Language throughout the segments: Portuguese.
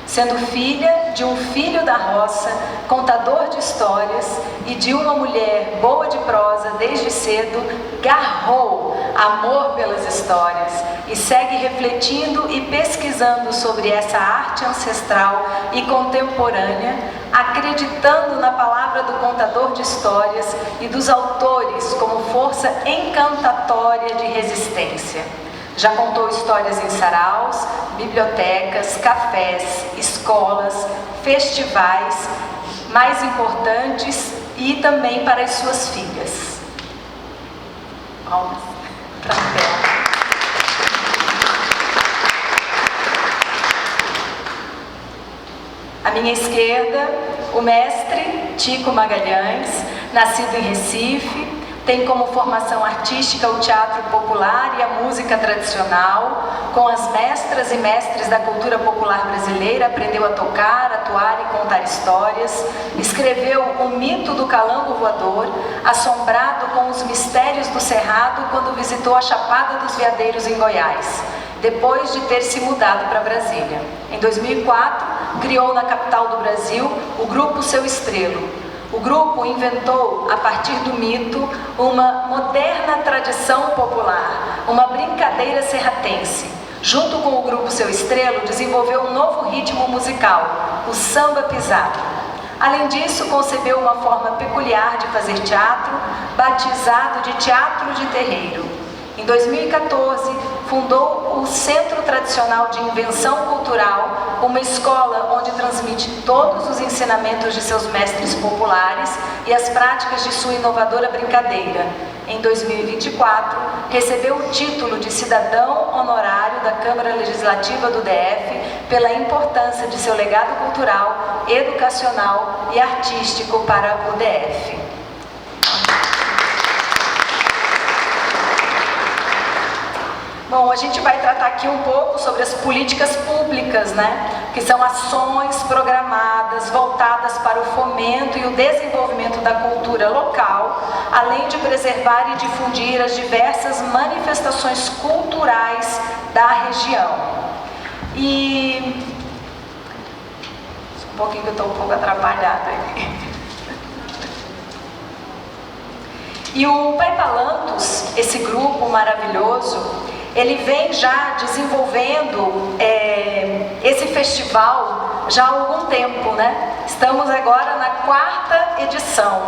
Sendo filha de um filho da roça, contador de histórias, e de uma mulher boa de prosa desde cedo, garrou amor pelas histórias e segue refletindo e pesquisando sobre essa arte ancestral e contemporânea, acreditando na palavra do contador de histórias e dos autores como força encantatória de resistência. Já contou histórias em saraus, bibliotecas, cafés, escolas, festivais, mais importantes, e também para as suas filhas. Palmas para a tela. À minha esquerda, o mestre Tico Magalhães, nascido em Recife, tem como formação artística o teatro popular e a música tradicional. Com as mestras e mestres da cultura popular brasileira, aprendeu a tocar, atuar e contar histórias. Escreveu O Mito do Calango Voador, assombrado com os mistérios do Cerrado quando visitou a Chapada dos Veadeiros em Goiás, depois de ter se mudado para Brasília. Em 2004, criou na capital do Brasil o grupo Seu Estrelo. O grupo inventou, a partir do mito, uma moderna tradição popular, uma brincadeira serratense. Junto com o grupo Seu Estrelo, desenvolveu um novo ritmo musical, o samba pisado. Além disso, concebeu uma forma peculiar de fazer teatro, batizado de Teatro de Terreiro. Em 2014, fundou o Centro Tradicional de Invenção Cultural, uma escola onde transmite todos os ensinamentos de seus mestres populares e as práticas de sua inovadora brincadeira. Em 2024, recebeu o título de cidadão honorário da Câmara Legislativa do DF pela importância de seu legado cultural, educacional e artístico para o DF. Bom, a gente vai tratar aqui um pouco sobre as políticas públicas, né? Que são ações programadas, voltadas para o fomento e o desenvolvimento da cultura local, além de preservar e difundir as diversas manifestações culturais da região. E... um pouquinho que eu estou um pouco atrapalhada aqui. E o Pai Palantos, esse grupo maravilhoso, ele vem já desenvolvendo esse festival já há algum tempo, né? Estamos agora na 4ª edição.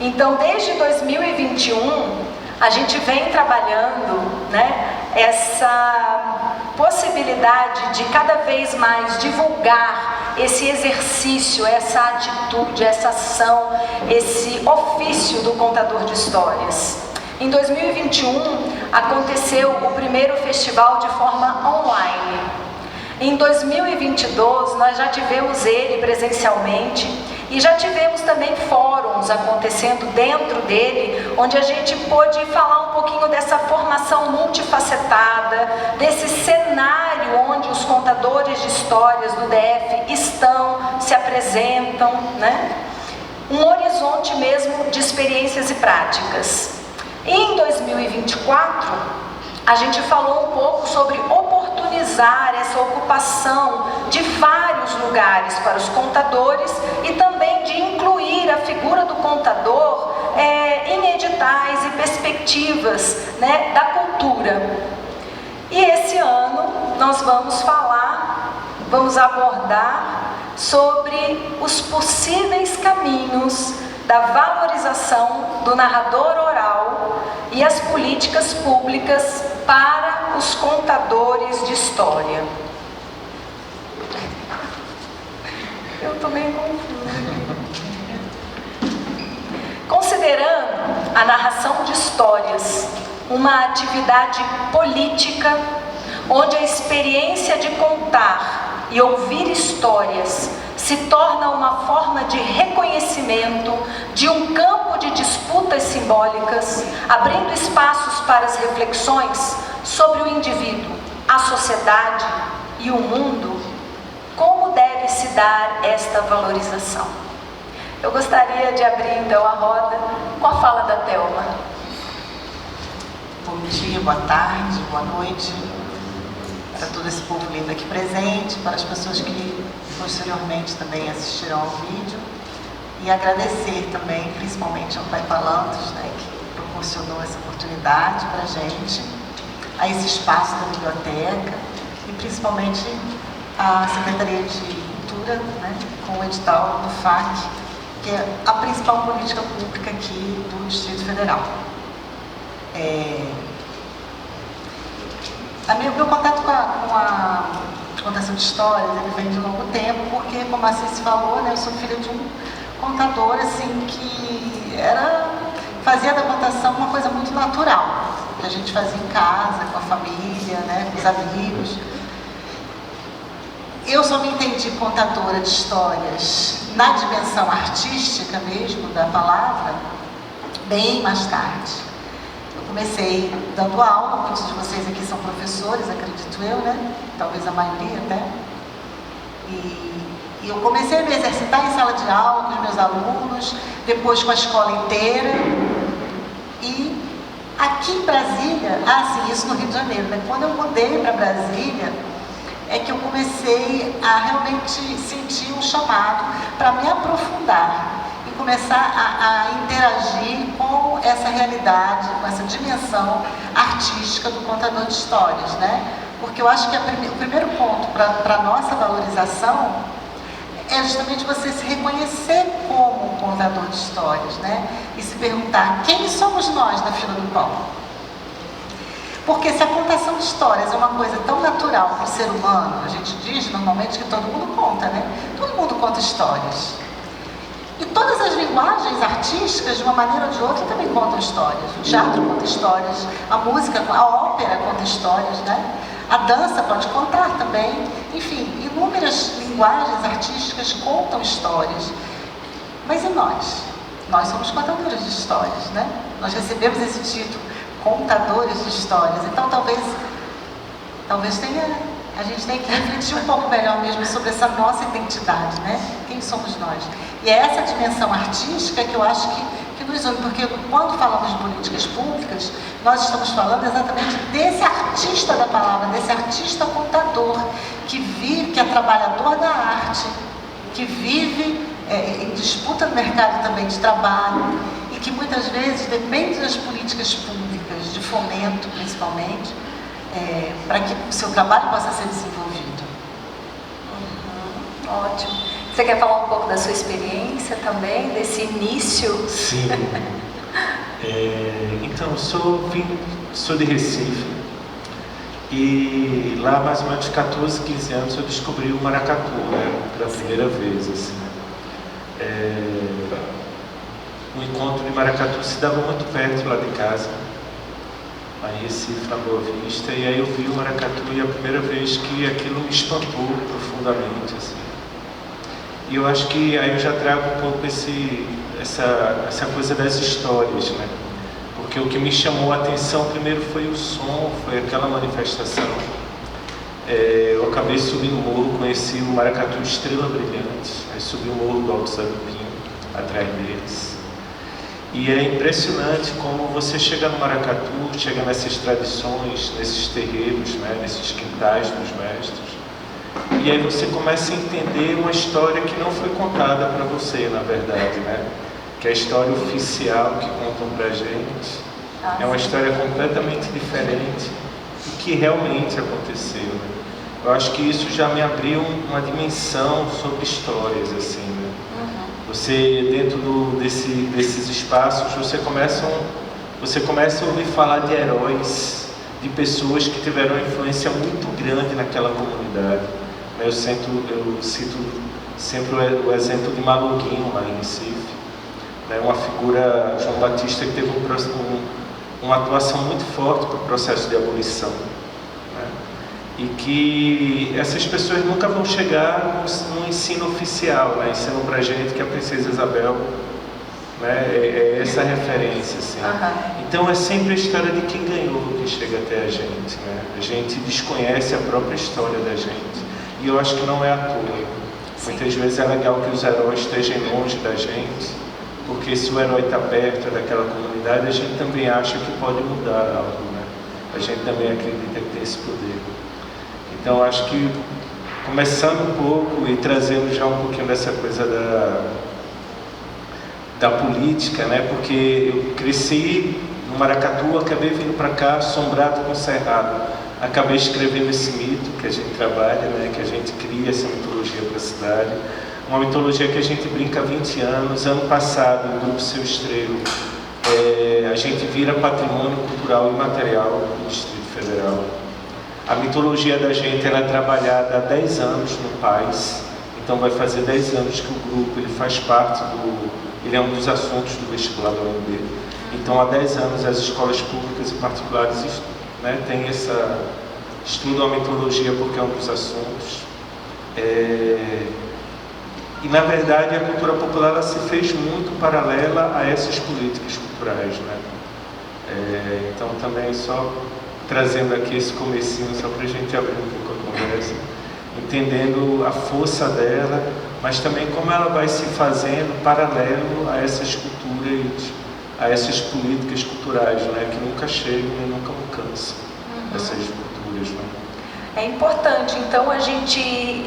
Então, desde 2021, a gente vem trabalhando, né, essa possibilidade de cada vez mais divulgar esse exercício, essa atitude, essa ação, esse ofício do contador de histórias. Em 2021, aconteceu o primeiro festival de forma online. Em 2022, nós já tivemos ele presencialmente e já tivemos também fóruns acontecendo dentro dele, onde a gente pôde falar um pouquinho dessa formação multifacetada, desse cenário onde os contadores de histórias do DF estão, se apresentam, né? Um horizonte mesmo de experiências e práticas. Em 2024, a gente falou um pouco sobre oportunizar essa ocupação de vários lugares para os contadores e também de incluir a figura do contador em editais e perspectivas, né, da cultura. E esse ano nós vamos abordar sobre os possíveis caminhos da valorização do narrador oral e as políticas públicas para os contadores de história. Eu estou meio confusa. Considerando a narração de histórias uma atividade política, onde a experiência de contar e ouvir histórias se torna uma forma de reconhecimento de um campo de disputas simbólicas, abrindo espaços para as reflexões sobre o indivíduo, a sociedade e o mundo, como deve se dar esta valorização? Eu gostaria de abrir então a roda com a fala da Thelma. Bom dia, boa tarde, boa noite para todo esse povo lindo aqui presente, para as pessoas que posteriormente também assistirão ao vídeo, e agradecer também, principalmente ao Pai Palantos, né, que proporcionou essa oportunidade para a gente, a esse espaço da biblioteca e principalmente a Secretaria de Cultura, né, com o edital do FAC, que é a principal política pública aqui do Distrito Federal. Meu contato com a contação de histórias, ele vem de longo tempo, porque, como a Cícera falou, né, eu sou filha de um contador, assim, que fazia da contação uma coisa muito natural, que a gente fazia em casa, com a família, né, com os amigos. Eu só me entendi contadora de histórias na dimensão artística mesmo da palavra, bem mais tarde. Comecei dando aula, muitos de vocês aqui são professores, acredito eu, né? Talvez a maioria até. E eu comecei a me exercitar em sala de aula com os meus alunos, depois com a escola inteira. E aqui em Brasília, sim, isso no Rio de Janeiro, né? Quando eu mudei para Brasília, é que eu comecei a realmente sentir um chamado para me aprofundar e começar a interagir com essa realidade, com essa dimensão artística do contador de histórias, né? Porque eu acho que o primeiro ponto para a nossa valorização é justamente você se reconhecer como um contador de histórias, né? E se perguntar, quem somos nós na fila do pão? Porque se a contação de histórias é uma coisa tão natural para o ser humano, a gente diz normalmente que todo mundo conta, né? Todo mundo conta histórias. E todas as linguagens artísticas, de uma maneira ou de outra, também contam histórias. O teatro conta histórias, a música, a ópera conta histórias, né? A dança pode contar também. Enfim, inúmeras linguagens artísticas contam histórias. Mas e nós? Nós somos contadores de histórias, né? Nós recebemos esse título, contadores de histórias. Então, talvez a gente tenha que refletir um pouco melhor mesmo sobre essa nossa identidade, né? Quem somos nós? E é essa dimensão artística que eu acho que nos une, porque quando falamos de políticas públicas, nós estamos falando exatamente desse artista da palavra, desse artista contador, que vive, que é trabalhador da arte, que vive em disputa no mercado também de trabalho e que muitas vezes depende das políticas públicas, de fomento principalmente, para que o seu trabalho possa ser desenvolvido. Ótimo. Você quer falar um pouco da sua experiência também, desse início? Sim. Então, eu sou de Recife e lá, mais ou menos 14, 15 anos, eu descobri o maracatu, né, pela primeira vez. Assim. O encontro de maracatu se dava muito perto lá de casa, aí Recife, na Boa Vista, e aí eu vi o maracatu e a primeira vez que aquilo me espantou profundamente, assim. E eu acho que aí eu já trago um pouco essa coisa das histórias, né? Porque o que me chamou a atenção primeiro foi o som, foi aquela manifestação. Eu acabei subindo o morro, conheci o maracatu Estrela Brilhante, aí subi o morro do Alto Zarupinho, atrás deles. E é impressionante como você chega no maracatu, chega nessas tradições, nesses terreiros, né, nesses quintais dos mestres, e aí você começa a entender uma história que não foi contada para você, na verdade, né? Que é a história oficial que contam para a gente. É uma história completamente diferente do que realmente aconteceu, né? Eu acho que isso já me abriu uma dimensão sobre histórias, assim, né? Você, dentro desses espaços, você começa a ouvir falar de heróis, de pessoas que tiveram uma influência muito grande naquela comunidade. Eu cito sempre o exemplo de Maluguinho, lá em Recife, né? Uma figura, João Batista, que teve uma atuação muito forte para o processo de abolição, né? E que essas pessoas nunca vão chegar no ensino oficial, né? Ensinam para a gente que a Princesa Isabel, né, é essa referência, assim. Então é sempre a história de quem ganhou que chega até a gente, né? A gente desconhece a própria história da gente. E eu acho que não é à toa. Muitas vezes é legal que os heróis estejam longe da gente, porque se o herói está perto daquela comunidade, a gente também acha que pode mudar algo, né? A gente também acredita que tem esse poder. Então acho que, começando um pouco e trazendo já um pouquinho dessa coisa da política, né? Porque eu cresci no Maracatu, acabei vindo para cá assombrado com o Cerrado. Acabei escrevendo esse mito que a gente trabalha, né, que a gente cria essa mitologia para a cidade. Uma mitologia que a gente brinca há 20 anos. Ano passado, no Grupo Seu Estrelo, a gente vira patrimônio cultural imaterial do Distrito Federal. A mitologia da gente ela é trabalhada há 10 anos no PAIS. Então vai fazer 10 anos que o grupo ele faz parte ele é um dos assuntos do vestibular da UNB. Então há 10 anos as escolas públicas e particulares tem estudam a mitologia porque é um dos assuntos. E na verdade a cultura popular ela se fez muito paralela a essas políticas culturais, né? Então também só trazendo aqui esse comecinho só para a gente abrir um pouco a conversa, entendendo a força dela, mas também como ela vai se fazendo paralelo a essas culturas, a essas políticas culturais, né, que nunca chegam e nunca alcançam essas culturas, né? É importante, então, a gente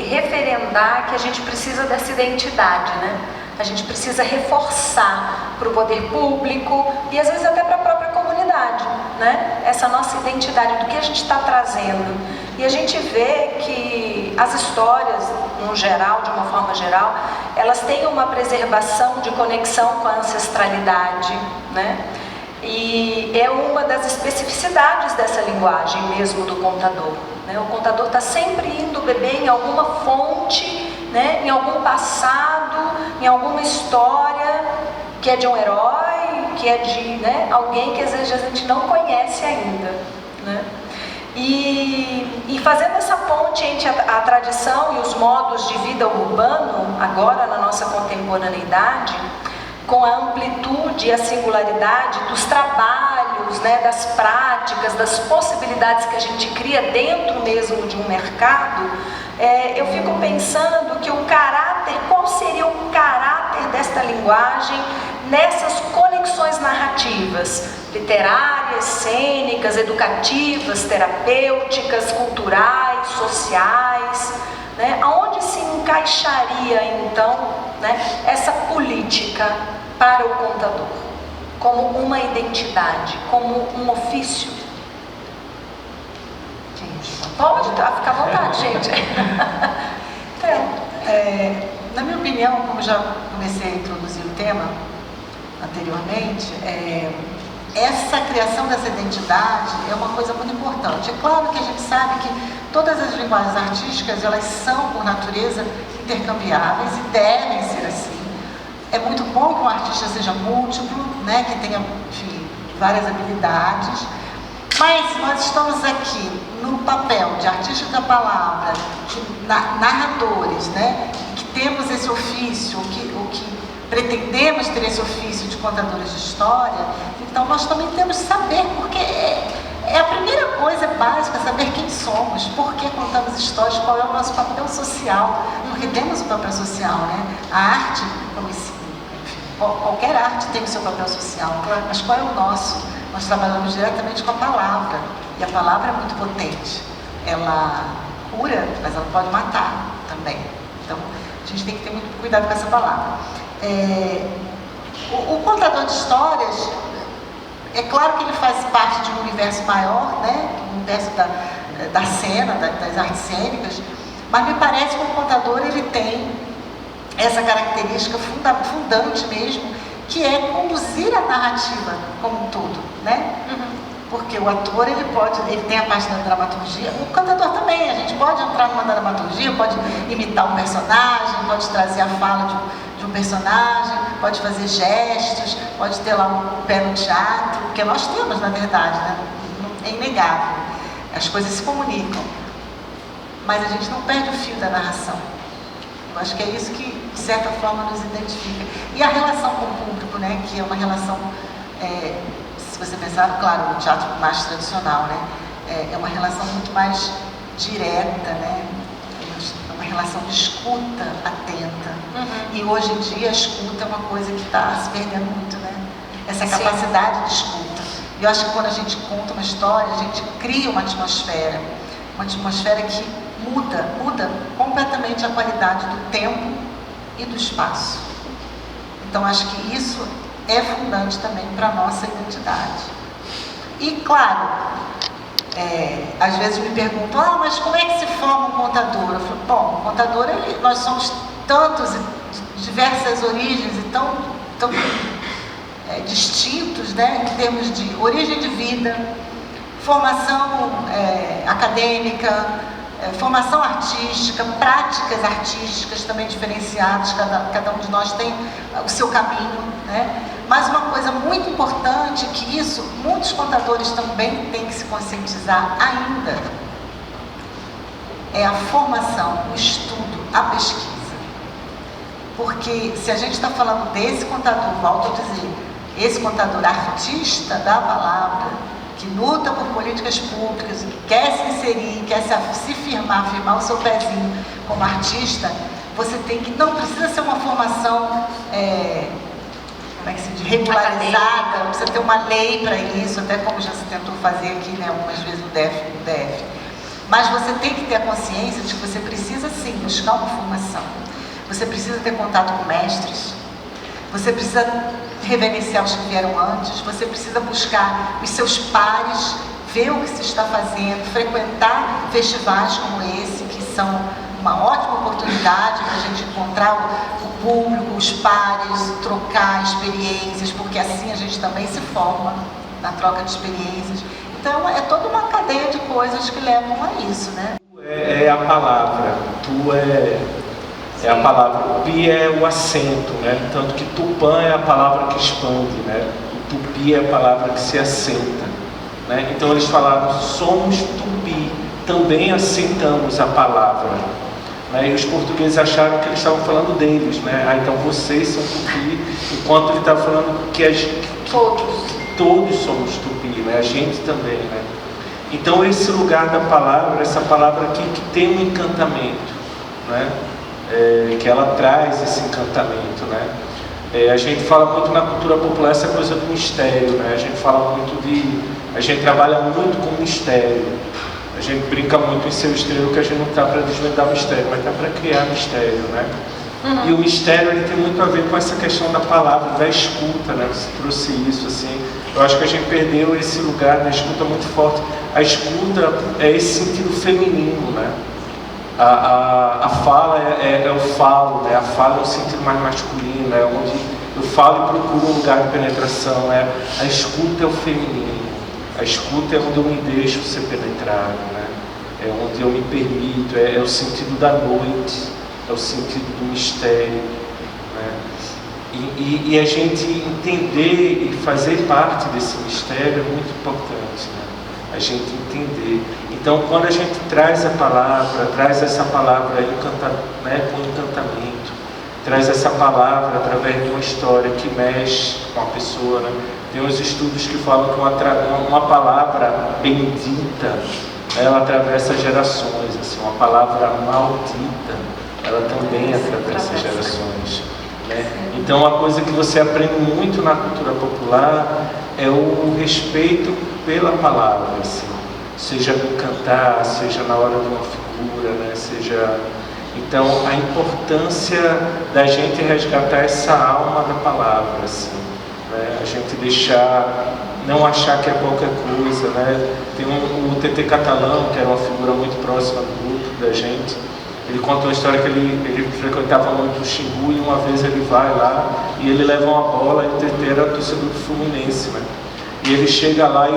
referendar que a gente precisa dessa identidade, né? A gente precisa reforçar para o poder público e às vezes até para a própria comunidade, né? Essa nossa identidade, do que a gente está trazendo. E a gente vê que as histórias, no geral, de uma forma geral, elas têm uma preservação de conexão com a ancestralidade, né? E é uma das especificidades dessa linguagem mesmo do contador, né? O contador está sempre indo beber em alguma fonte, né? Em algum passado, em alguma história que é de um herói, que é de, né? Alguém que às vezes a gente não conhece ainda, né? E fazendo essa ponte entre a tradição e os modos de vida urbano, agora na nossa contemporaneidade, com a amplitude e a singularidade dos trabalhos, né, das práticas, das possibilidades que a gente cria dentro mesmo de um mercado, eu fico pensando que o caráter, qual seria o caráter desta linguagem nessas conexões narrativas, literárias, cênicas, educativas, terapêuticas, culturais, sociais, né? Aonde se encaixaria então, né, essa política para o contador, como uma identidade, como um ofício? Pode, fica à vontade, gente. Na minha opinião, como já comecei a introduzir o tema anteriormente, essa criação dessa identidade é uma coisa muito importante. É claro que a gente sabe que todas as linguagens artísticas, elas são, por natureza, intercambiáveis e devem ser assim. É muito bom que um artista seja múltiplo, né, que tenha, enfim, várias habilidades, mas nós estamos aqui no papel de artistas da palavra, de narradores, né, que temos esse ofício, o que pretendemos ter esse ofício de contadores de história. Então nós também temos que saber, porque é a primeira coisa básica, saber quem somos, por que contamos histórias, qual é o nosso papel social, porque temos um papel social, né? A arte, como enfim, qualquer arte tem o seu papel social, mas qual é o nosso? Nós trabalhamos diretamente com a palavra, e a palavra é muito potente. Ela cura, mas ela pode matar também. Então a gente tem que ter muito cuidado com essa palavra. O contador de histórias, é claro que ele faz parte de um universo maior, né? O universo da cena, das artes cênicas, mas me parece que o contador, ele tem essa característica fundante mesmo, que é conduzir a narrativa como um todo, né? Porque o ator, ele tem a parte da dramaturgia, o cantador também, a gente pode entrar numa dramaturgia, pode imitar um personagem, pode trazer a fala de um personagem, pode fazer gestos, pode ter lá um pé no teatro, porque nós temos, na verdade, né? É inegável, as coisas se comunicam, mas a gente não perde o fio da narração. Eu acho que é isso que, de certa forma, nos identifica. E a relação com o público, né? Que é uma relação, se você pensar, claro, no teatro mais tradicional, né? É uma relação muito mais direta, né? É uma relação de escuta atenta. E hoje em dia a escuta é uma coisa que está se perdendo muito, né? Essa capacidade de escuta. E eu acho que quando a gente conta uma história, a gente cria uma atmosfera que muda completamente a qualidade do tempo e do espaço. Então acho que isso é fundante também para a nossa identidade. E claro, às vezes me perguntam, mas como é que se forma um contador? Eu falo, bom, o contador, nós somos tantos, de diversas origens e tão distintos, né, em termos de origem de vida, formação acadêmica, formação artística, práticas artísticas também diferenciadas, cada um de nós tem o seu caminho, né? Mas uma coisa muito importante, que isso muitos contadores também têm que se conscientizar ainda, é a formação, o estudo, a pesquisa. Porque se a gente está falando desse contador, volto a dizer, esse contador artista da palavra, que luta por políticas públicas, que quer se inserir, quer se firmar o seu pezinho como artista, você tem que, não precisa ser uma formação regularizada, não precisa ter uma lei para isso, até como já se tentou fazer aqui, né, algumas vezes no DF. Mas você tem que ter a consciência de que você precisa sim buscar uma formação. Você precisa ter contato com mestres, você precisa reverenciar os que vieram antes, você precisa buscar os seus pares, ver o que se está fazendo, frequentar festivais como esse, que são uma ótima oportunidade para a gente encontrar o público, os pares, trocar experiências, porque assim a gente também se forma na troca de experiências. Então é toda uma cadeia de coisas que levam a isso, né? É a palavra, tu é a palavra, o pi é o acento, né? Tanto que tupã é a palavra que expande, né? O tupi é a palavra que se assenta, né? Então eles falaram, somos tupi, também assentamos a palavra, né? E os portugueses acharam que eles estavam falando deles, né? Então vocês são tupi, enquanto ele estava falando que todos somos tupi, né? A gente também, né? Então esse lugar da palavra, essa palavra aqui que tem um encantamento, né? Que ela traz esse encantamento, né? A gente fala muito na cultura popular essa coisa do mistério, né? A gente trabalha muito com mistério. A gente brinca muito em Seu Estrela que a gente não está para desvendar mistério, mas está para criar mistério, né? E o mistério ele tem muito a ver com essa questão da palavra, da escuta, né? Você trouxe isso, assim. Eu acho que a gente perdeu esse lugar da escuta muito forte. A escuta é esse sentido feminino, né? A fala é o falo, né? A fala é um sentido mais masculino, é onde eu falo e procuro um lugar de penetração, né? A escuta é o feminino. A escuta é onde eu me deixo ser penetrado, né? É onde eu me permito, é o sentido da noite, é o sentido do mistério, né? E a gente entender e fazer parte desse mistério é muito importante, né? A gente entender. Então, quando a gente traz a palavra, traz essa palavra né, com encantamento, traz essa palavra através de uma história que mexe com a pessoa, né? Tem uns estudos que falam que uma palavra bendita, ela atravessa gerações, assim, uma palavra maldita, ela também atravessa gerações, né? Então, uma coisa que você aprende muito na cultura popular é o respeito pela palavra, assim, seja no cantar, seja na hora de uma figura, né? Então, a importância da gente resgatar essa alma da palavra, assim, né? A gente não achar que é qualquer coisa, né? Tem o TT Catalão, que era uma figura muito próxima do grupo da gente. Ele conta uma história que ele frequentava muito o Xingu e uma vez ele vai lá e ele leva uma bola e o TT era torcedor do Fluminense, né? E ele chega lá e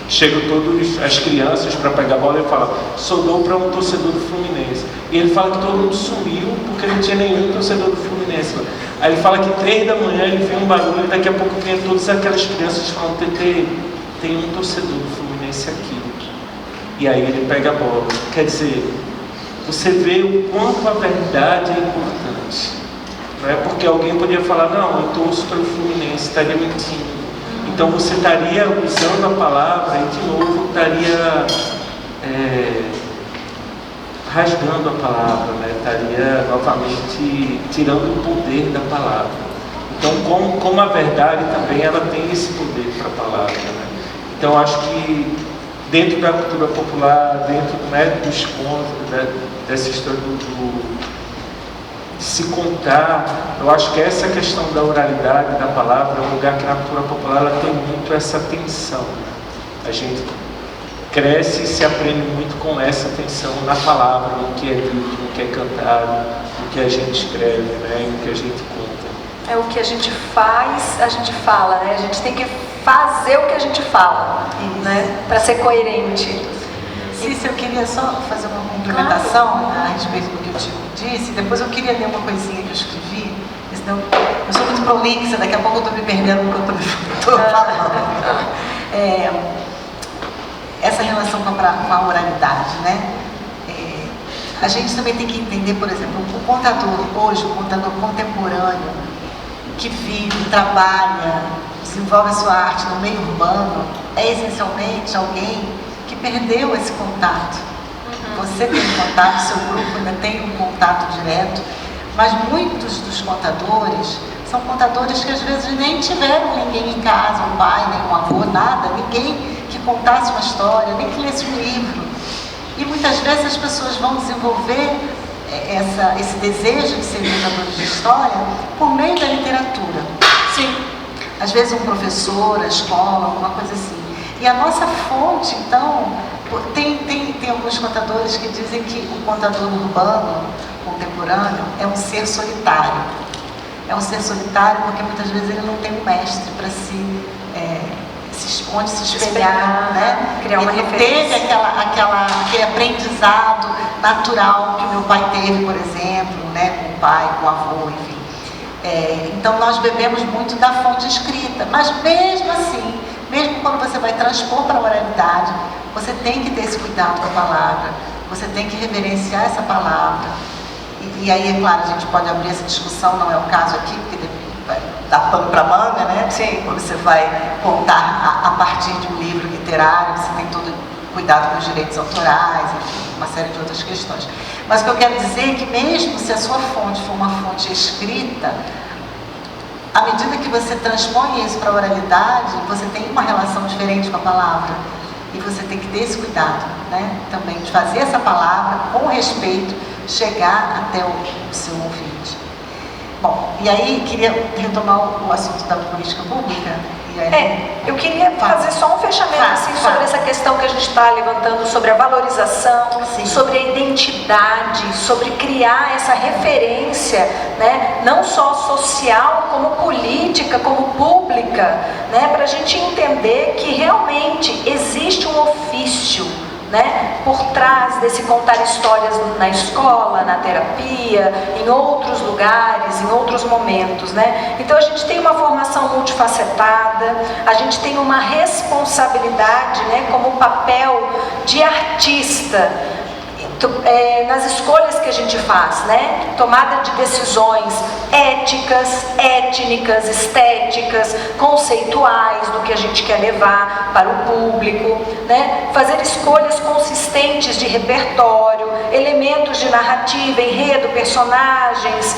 chegam todas as crianças para pegar a bola e fala, soldou para um torcedor do Fluminense. E ele fala que todo mundo sumiu porque não tinha nenhum torcedor do Fluminense. Aí ele fala que 3 da manhã ele vê um barulho e daqui a pouco vem todas aquelas crianças falando, TT, tem um torcedor do Fluminense aqui. E aí ele pega a bola. Quer dizer, você vê o quanto a verdade é importante. Não é porque alguém podia falar, não, eu torço pelo Fluminense, estaria mentindo. Então você estaria usando a palavra e de novo estaria rasgando a palavra, né? Estaria novamente tirando o poder da palavra. Então como a verdade também ela tem esse poder para a palavra, né? Então acho que dentro da cultura popular, dentro, né, dos contos, dessa história de se contar, eu acho que essa questão da oralidade da palavra é um lugar que na cultura popular ela tem muito essa tensão, né? A gente cresce e se aprende muito com essa tensão na palavra, no que é dito, no que é cantado, no que a gente escreve, né, no que a gente conta. É o que a gente faz, a gente fala, né? A gente tem que fazer o que a gente fala, né? Para ser coerente. Cícero, eu queria só fazer uma complementação a respeito do que o Tico disse. Depois eu queria ler uma coisinha que eu escrevi, senão eu sou muito prolixa, daqui a pouco eu estou me perdendo no que eu estou falando. Essa relação com a oralidade, né? A gente também tem que entender, por exemplo, o contador hoje, o contador contemporâneo, que vive, trabalha, desenvolve a sua arte no meio urbano, é essencialmente alguém que perdeu esse contato. Você tem um contato, seu grupo ainda tem um contato direto, mas muitos dos contadores são contadores que às vezes nem tiveram ninguém em casa, um pai, nem um avô, nada, ninguém que contasse uma história, nem que lesse um livro. E muitas vezes as pessoas vão desenvolver esse desejo de ser contadores de história por meio da literatura. Sim. Às vezes um professor, a escola, alguma coisa assim. E a nossa fonte, então, Tem alguns contadores que dizem que o contador urbano contemporâneo é um ser solitário. É um ser solitário porque muitas vezes ele não tem um mestre para onde se espelhar, né? Criar uma referência. Teve aquele aprendizado natural que o meu pai teve, por exemplo, né? Com o pai, com o avô, enfim. Então nós bebemos muito da fonte escrita, mas mesmo assim, mesmo quando você vai transpor para a oralidade, você tem que ter esse cuidado com a palavra, você tem que reverenciar essa palavra. E aí, é claro, a gente pode abrir essa discussão, não é o caso aqui, porque dá pano para manga, né? Sim. Quando você vai contar a partir de um livro literário, você tem todo cuidado com os direitos autorais, enfim, uma série de outras questões. Mas o que eu quero dizer é que mesmo se a sua fonte for uma fonte escrita, à medida que você transpõe isso para a oralidade, você tem uma relação diferente com a palavra. E você tem que ter esse cuidado, né? Também de fazer essa palavra com respeito chegar até o seu ouvinte. Bom, e aí queria retomar o assunto da política pública. E aí, eu queria fazer só um fechamento sobre essa questão que a gente está levantando, sobre a valorização, sim, sobre a identidade, sobre criar essa referência, né, não só social, como política, como pública, né, para a gente entender que realmente existe um ofício, né, por trás desse contar histórias na escola, na terapia, em outros lugares, em outros momentos, né? Então a gente tem uma formação multifacetada, a gente tem uma responsabilidade, né, como papel de artista, nas escolhas que a gente faz, né? Tomada de decisões éticas, étnicas, estéticas, conceituais do que a gente quer levar para o público, né? Fazer escolhas consistentes de repertório, elementos de narrativa, enredo, personagens,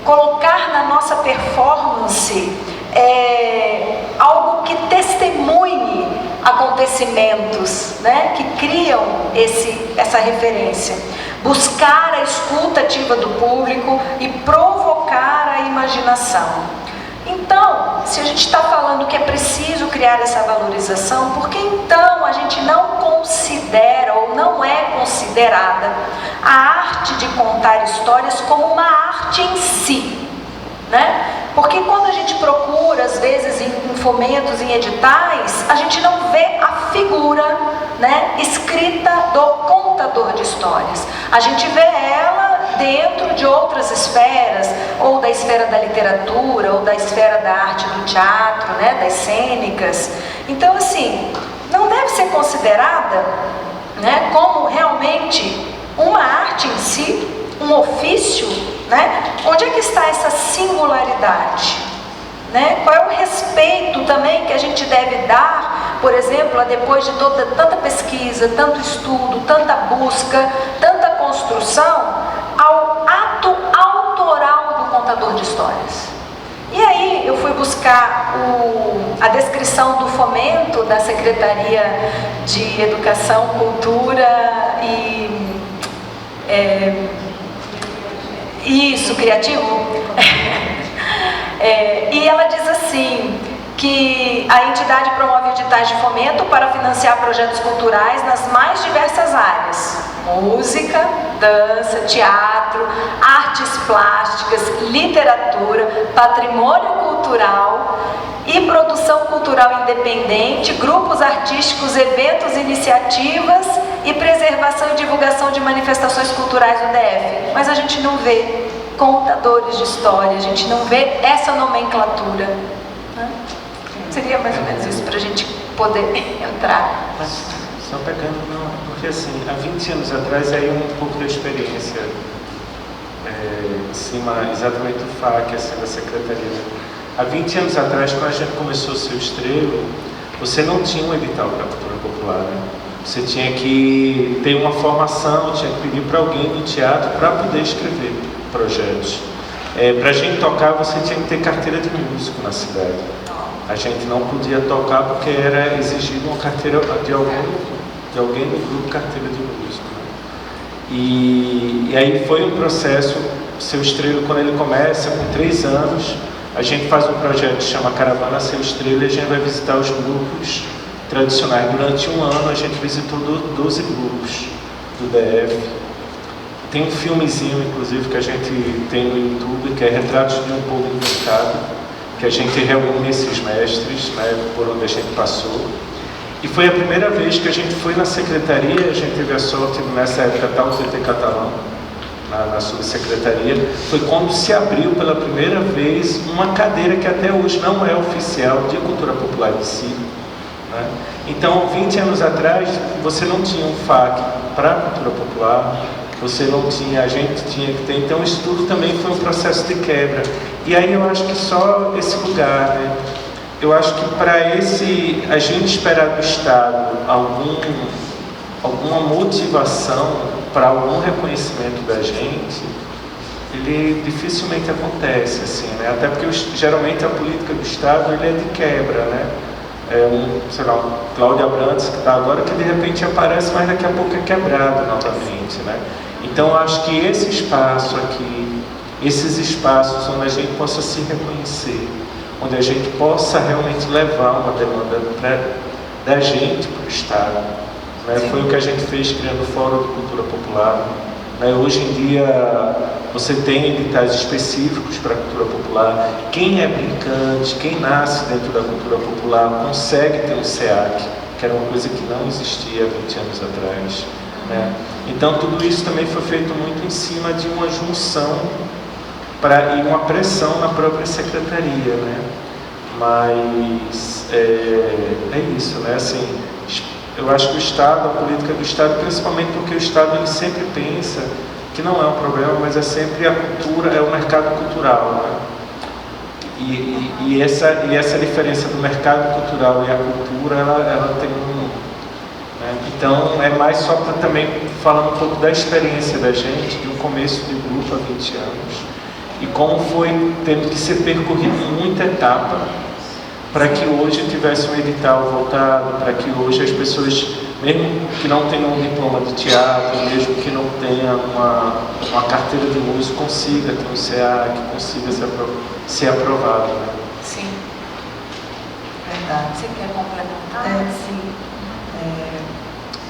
colocar na nossa performance algo que testemunhe acontecimentos, né, que criam essa referência. Buscar a escuta ativa do público e provocar a imaginação. Então, se a gente está falando que é preciso criar essa valorização, por que então a gente não considera ou não é considerada a arte de contar histórias como uma arte em si, né? Porque quando a gente procura, às vezes, em fomentos, em editais, a gente não vê a figura, né, escrita do contador de histórias. A gente vê ela dentro de outras esferas, ou da esfera da literatura, ou da esfera da arte do teatro, né, das cênicas. Então, assim, não deve ser considerada, né, como realmente uma arte em si, um ofício, né? Onde é que está essa singularidade, né? Qual é o respeito também que a gente deve dar, por exemplo, depois de tanta pesquisa, tanto estudo, tanta busca, tanta construção, ao ato autoral do contador de histórias? E aí eu fui buscar a descrição do fomento da Secretaria de Educação, Cultura e criativo. E ela diz assim, que a entidade promove editais de fomento para financiar projetos culturais nas mais diversas áreas: música, dança, teatro, artes plásticas, literatura, patrimônio cultural e produção cultural independente, grupos artísticos, eventos, iniciativas e preservação e divulgação de manifestações culturais do DF. Mas a gente não vê contadores de história, a gente não vê essa nomenclatura, né? Seria mais ou menos isso para a gente poder entrar. Só pegando, não, porque assim, há 20 anos atrás, aí um pouco da experiência em cima exatamente do FAC, assim, da Secretaria. Há 20 anos atrás, quando a gente começou o Seu Estrelo, você não tinha um edital para a cultura popular, né? Você tinha que ter uma formação, tinha que pedir para alguém do teatro para poder escrever projetos. Para a gente tocar, você tinha que ter carteira de músico na cidade. A gente não podia tocar porque era exigido uma carteira de alguém do grupo carteira de músico, né? E aí foi um processo. Seu Estrelo, quando ele começa, com 3 anos, a gente faz um projeto que chama Caravana Seu Estrelo, e a gente vai visitar os grupos tradicionais. Durante um ano a gente visitou 12 grupos do DF. Tem um filmezinho, inclusive, que a gente tem no YouTube, que é Retratos de um Povo Inventado, que a gente reúne esses mestres, né, por onde a gente passou. E foi a primeira vez que a gente foi na secretaria, a gente teve a sorte, nessa época, estar o TT Catalão, na subsecretaria, foi quando se abriu pela primeira vez uma cadeira que até hoje não é oficial de cultura popular de si. Né? Então, 20 anos atrás, você não tinha um FAQ para a cultura popular, você não tinha, a gente tinha que ter. Então, isso tudo também foi um processo de quebra. E aí eu acho que só esse lugar, né? Eu acho que para a gente esperar do Estado alguma motivação para algum reconhecimento da gente, ele dificilmente acontece, assim, né? Até porque geralmente a política do Estado ele é de quebra, né? Sei lá, um Cláudio Abrantes que está agora, que de repente aparece, mas daqui a pouco é quebrado novamente, né? Então eu acho que esse espaço aqui, esses espaços onde a gente possa se reconhecer, onde a gente possa realmente levar uma demanda da gente para o Estado, né? Foi o que a gente fez criando o Fórum de Cultura Popular. Né? Hoje em dia você tem editais específicos para a cultura popular. Quem é brincante, quem nasce dentro da cultura popular consegue ter um SEAC, que era uma coisa que não existia há 20 anos atrás. Né? Então tudo isso também foi feito muito em cima de uma junção e uma pressão na própria secretaria, né? Mas é isso, né? Assim, eu acho que o Estado, a política do Estado, principalmente porque o Estado ele sempre pensa que não é um problema, mas é sempre a cultura, é o mercado cultural, né? E essa diferença do mercado cultural e a cultura, ela tem né? Então, é mais só para também falar um pouco da experiência da gente, de um começo de grupo há 20 anos, e como foi tendo que ser percorrido muita etapa para que hoje tivesse um edital voltado, para que hoje as pessoas, mesmo que não tenham um diploma de teatro, mesmo que não tenha uma carteira de músico, consiga ter um CA, que consiga ser aprovado. Né? Sim. Verdade. Você quer complementar? Sim.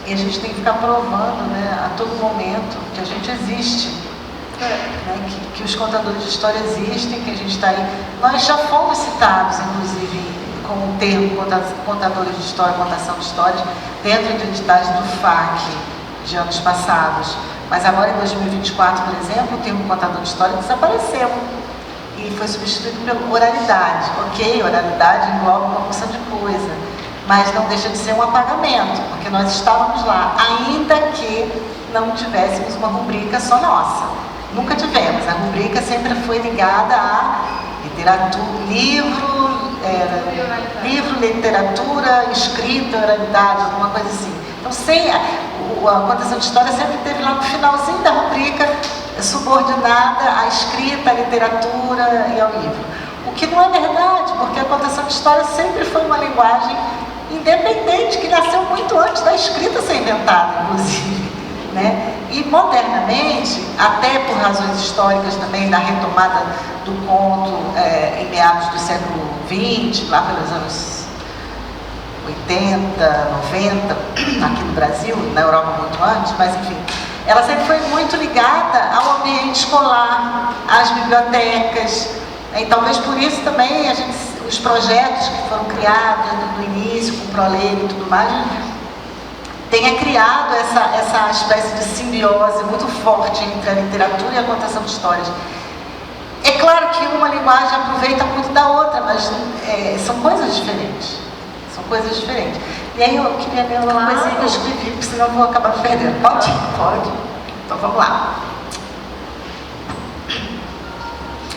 E a gente tem que ficar provando, né, a todo momento que a gente existe. Né, que os contadores de história existem, que a gente está aí. Nós já fomos citados, inclusive, com o termo contadores de história, contação de histórias, dentro de editais do FAQ de anos passados. Mas agora, em 2024, por exemplo, o termo contador de história desapareceu e foi substituído pela oralidade. Ok, oralidade engloba uma porção de coisa, mas não deixa de ser um apagamento, porque nós estávamos lá, ainda que não tivéssemos uma rubrica só nossa. Nunca tivemos. A rubrica sempre foi ligada a literatura, livro, literatura, escrita, oralidade, alguma coisa assim. Então, a contação de história sempre teve lá no finalzinho da rubrica, subordinada à escrita, à literatura e ao livro. O que não é verdade, porque a contação de história sempre foi uma linguagem independente, que nasceu muito antes da escrita ser inventada, inclusive. Né? E modernamente, até por razões históricas também, da retomada do conto em meados do século XX, lá pelos anos 80, 90, aqui no Brasil, na Europa muito antes, mas enfim, ela sempre foi muito ligada ao ambiente escolar, às bibliotecas, e talvez por isso também os projetos que foram criados no início, com o ProLei e tudo mais, tenha criado essa espécie de simbiose muito forte entre a literatura e a contação de histórias. É claro que uma linguagem aproveita muito da outra, mas são coisas diferentes. São coisas diferentes. E aí eu queria ler uma coisinha que eu escrevi, porque senão eu vou acabar perdendo. Pode? Pode. Então vamos lá.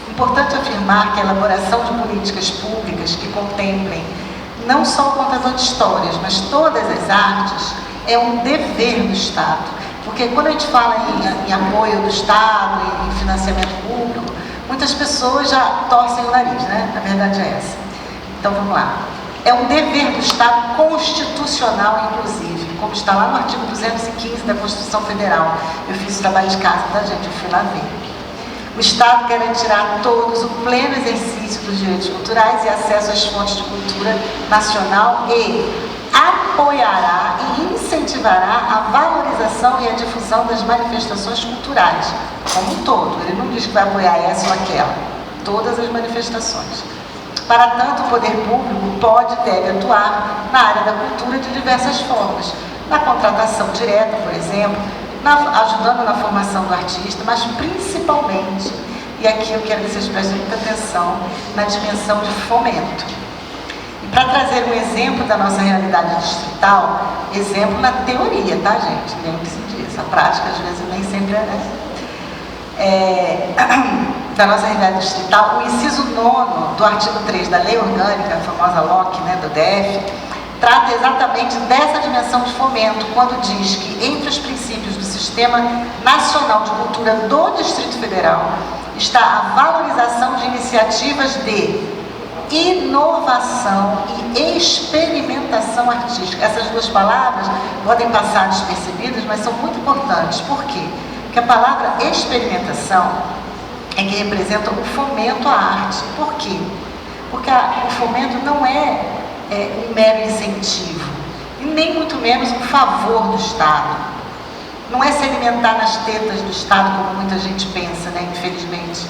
Importante afirmar que a elaboração de políticas públicas que contemplem não só o contador de histórias, mas todas as artes, é um dever do Estado. Porque quando a gente fala em apoio do Estado, em financiamento público, muitas pessoas já torcem o nariz, né? A verdade é essa. Então vamos lá. É um dever do Estado constitucional, inclusive, como está lá no artigo 215 da Constituição Federal. Eu fiz o trabalho de casa, tá, gente? Eu fui lá ver. O Estado garantirá a todos o pleno exercício dos direitos culturais e acesso às fontes de cultura nacional e apoiará e incentivará a valorização e a difusão das manifestações culturais, como um todo. Ele não diz que vai apoiar essa ou aquela, todas as manifestações. Para tanto, o poder público pode e deve atuar na área da cultura de diversas formas, na contratação direta, por exemplo, ajudando na formação do artista, mas principalmente, e aqui eu quero que vocês prestem muita atenção, na dimensão de fomento. E para trazer um exemplo da nossa realidade distrital, exemplo na teoria, tá, gente? Nem que se diz, a prática às vezes nem sempre da nossa realidade distrital, o inciso 9º do artigo 3 da Lei Orgânica, a famosa LOC, né, do DF, trata exatamente dessa dimensão de fomento, quando diz que entre os princípios do Sistema Nacional de Cultura do Distrito Federal está a valorização de iniciativas de inovação e experimentação artística. Essas duas palavras podem passar despercebidas, mas são muito importantes. Por quê? Porque a palavra experimentação é que representa o fomento à arte. Por quê? Porque o fomento não é um mero incentivo, e nem muito menos um favor do Estado. Não é se alimentar nas tetas do Estado, como muita gente pensa, né, infelizmente.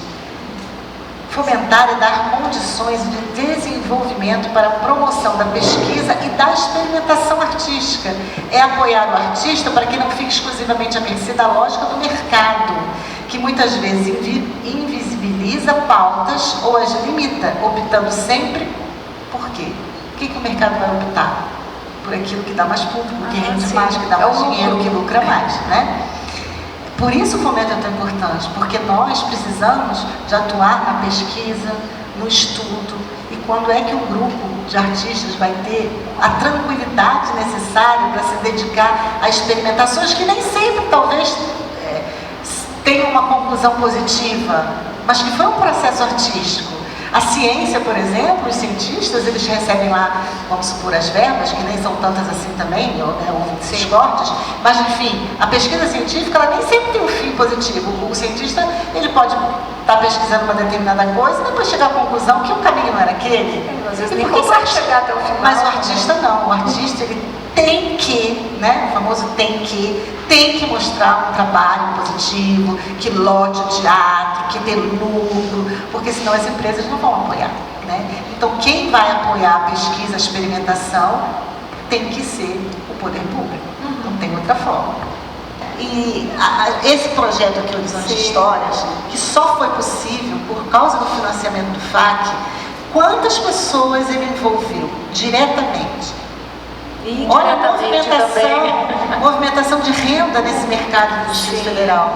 Fomentar é dar condições de desenvolvimento para a promoção da pesquisa e da experimentação artística. É apoiar o artista para que não fique exclusivamente à mercê da lógica do mercado, que muitas vezes invisibiliza pautas ou as limita, optando sempre por quê? O que o mercado vai optar? Por aquilo que dá mais público, que rende mais, que dá mais dinheiro, que lucra mais, né? Por isso o fomento é tão importante, porque nós precisamos de atuar na pesquisa, no estudo, e quando é que um grupo de artistas vai ter a tranquilidade necessária para se dedicar a experimentações que nem sempre, talvez, tenham uma conclusão positiva, mas que foi um processo artístico. A ciência, por exemplo, os cientistas, eles recebem lá, vamos supor, as verbas, que nem são tantas assim também, ou os cortes, mas enfim, a pesquisa científica, ela nem sempre tem um fim positivo. O cientista, ele pode estar pesquisando uma determinada coisa e depois chegar à conclusão que o caminho não era aquele. Às vezes nem consegue chegar até o final. Mas o artista não, o artista, ele tem que, né, o famoso tem que mostrar um trabalho positivo, que lote o teatro, que dê lucro, porque senão as empresas não vão apoiar, né? Então, quem vai apoiar a pesquisa, a experimentação, tem que ser o poder público, não tem outra forma. E esse projeto aqui, Horizonte de Histórias, que só foi possível por causa do financiamento do FAC, quantas pessoas ele envolveu diretamente? Olha a movimentação de renda nesse mercado do Distrito Federal.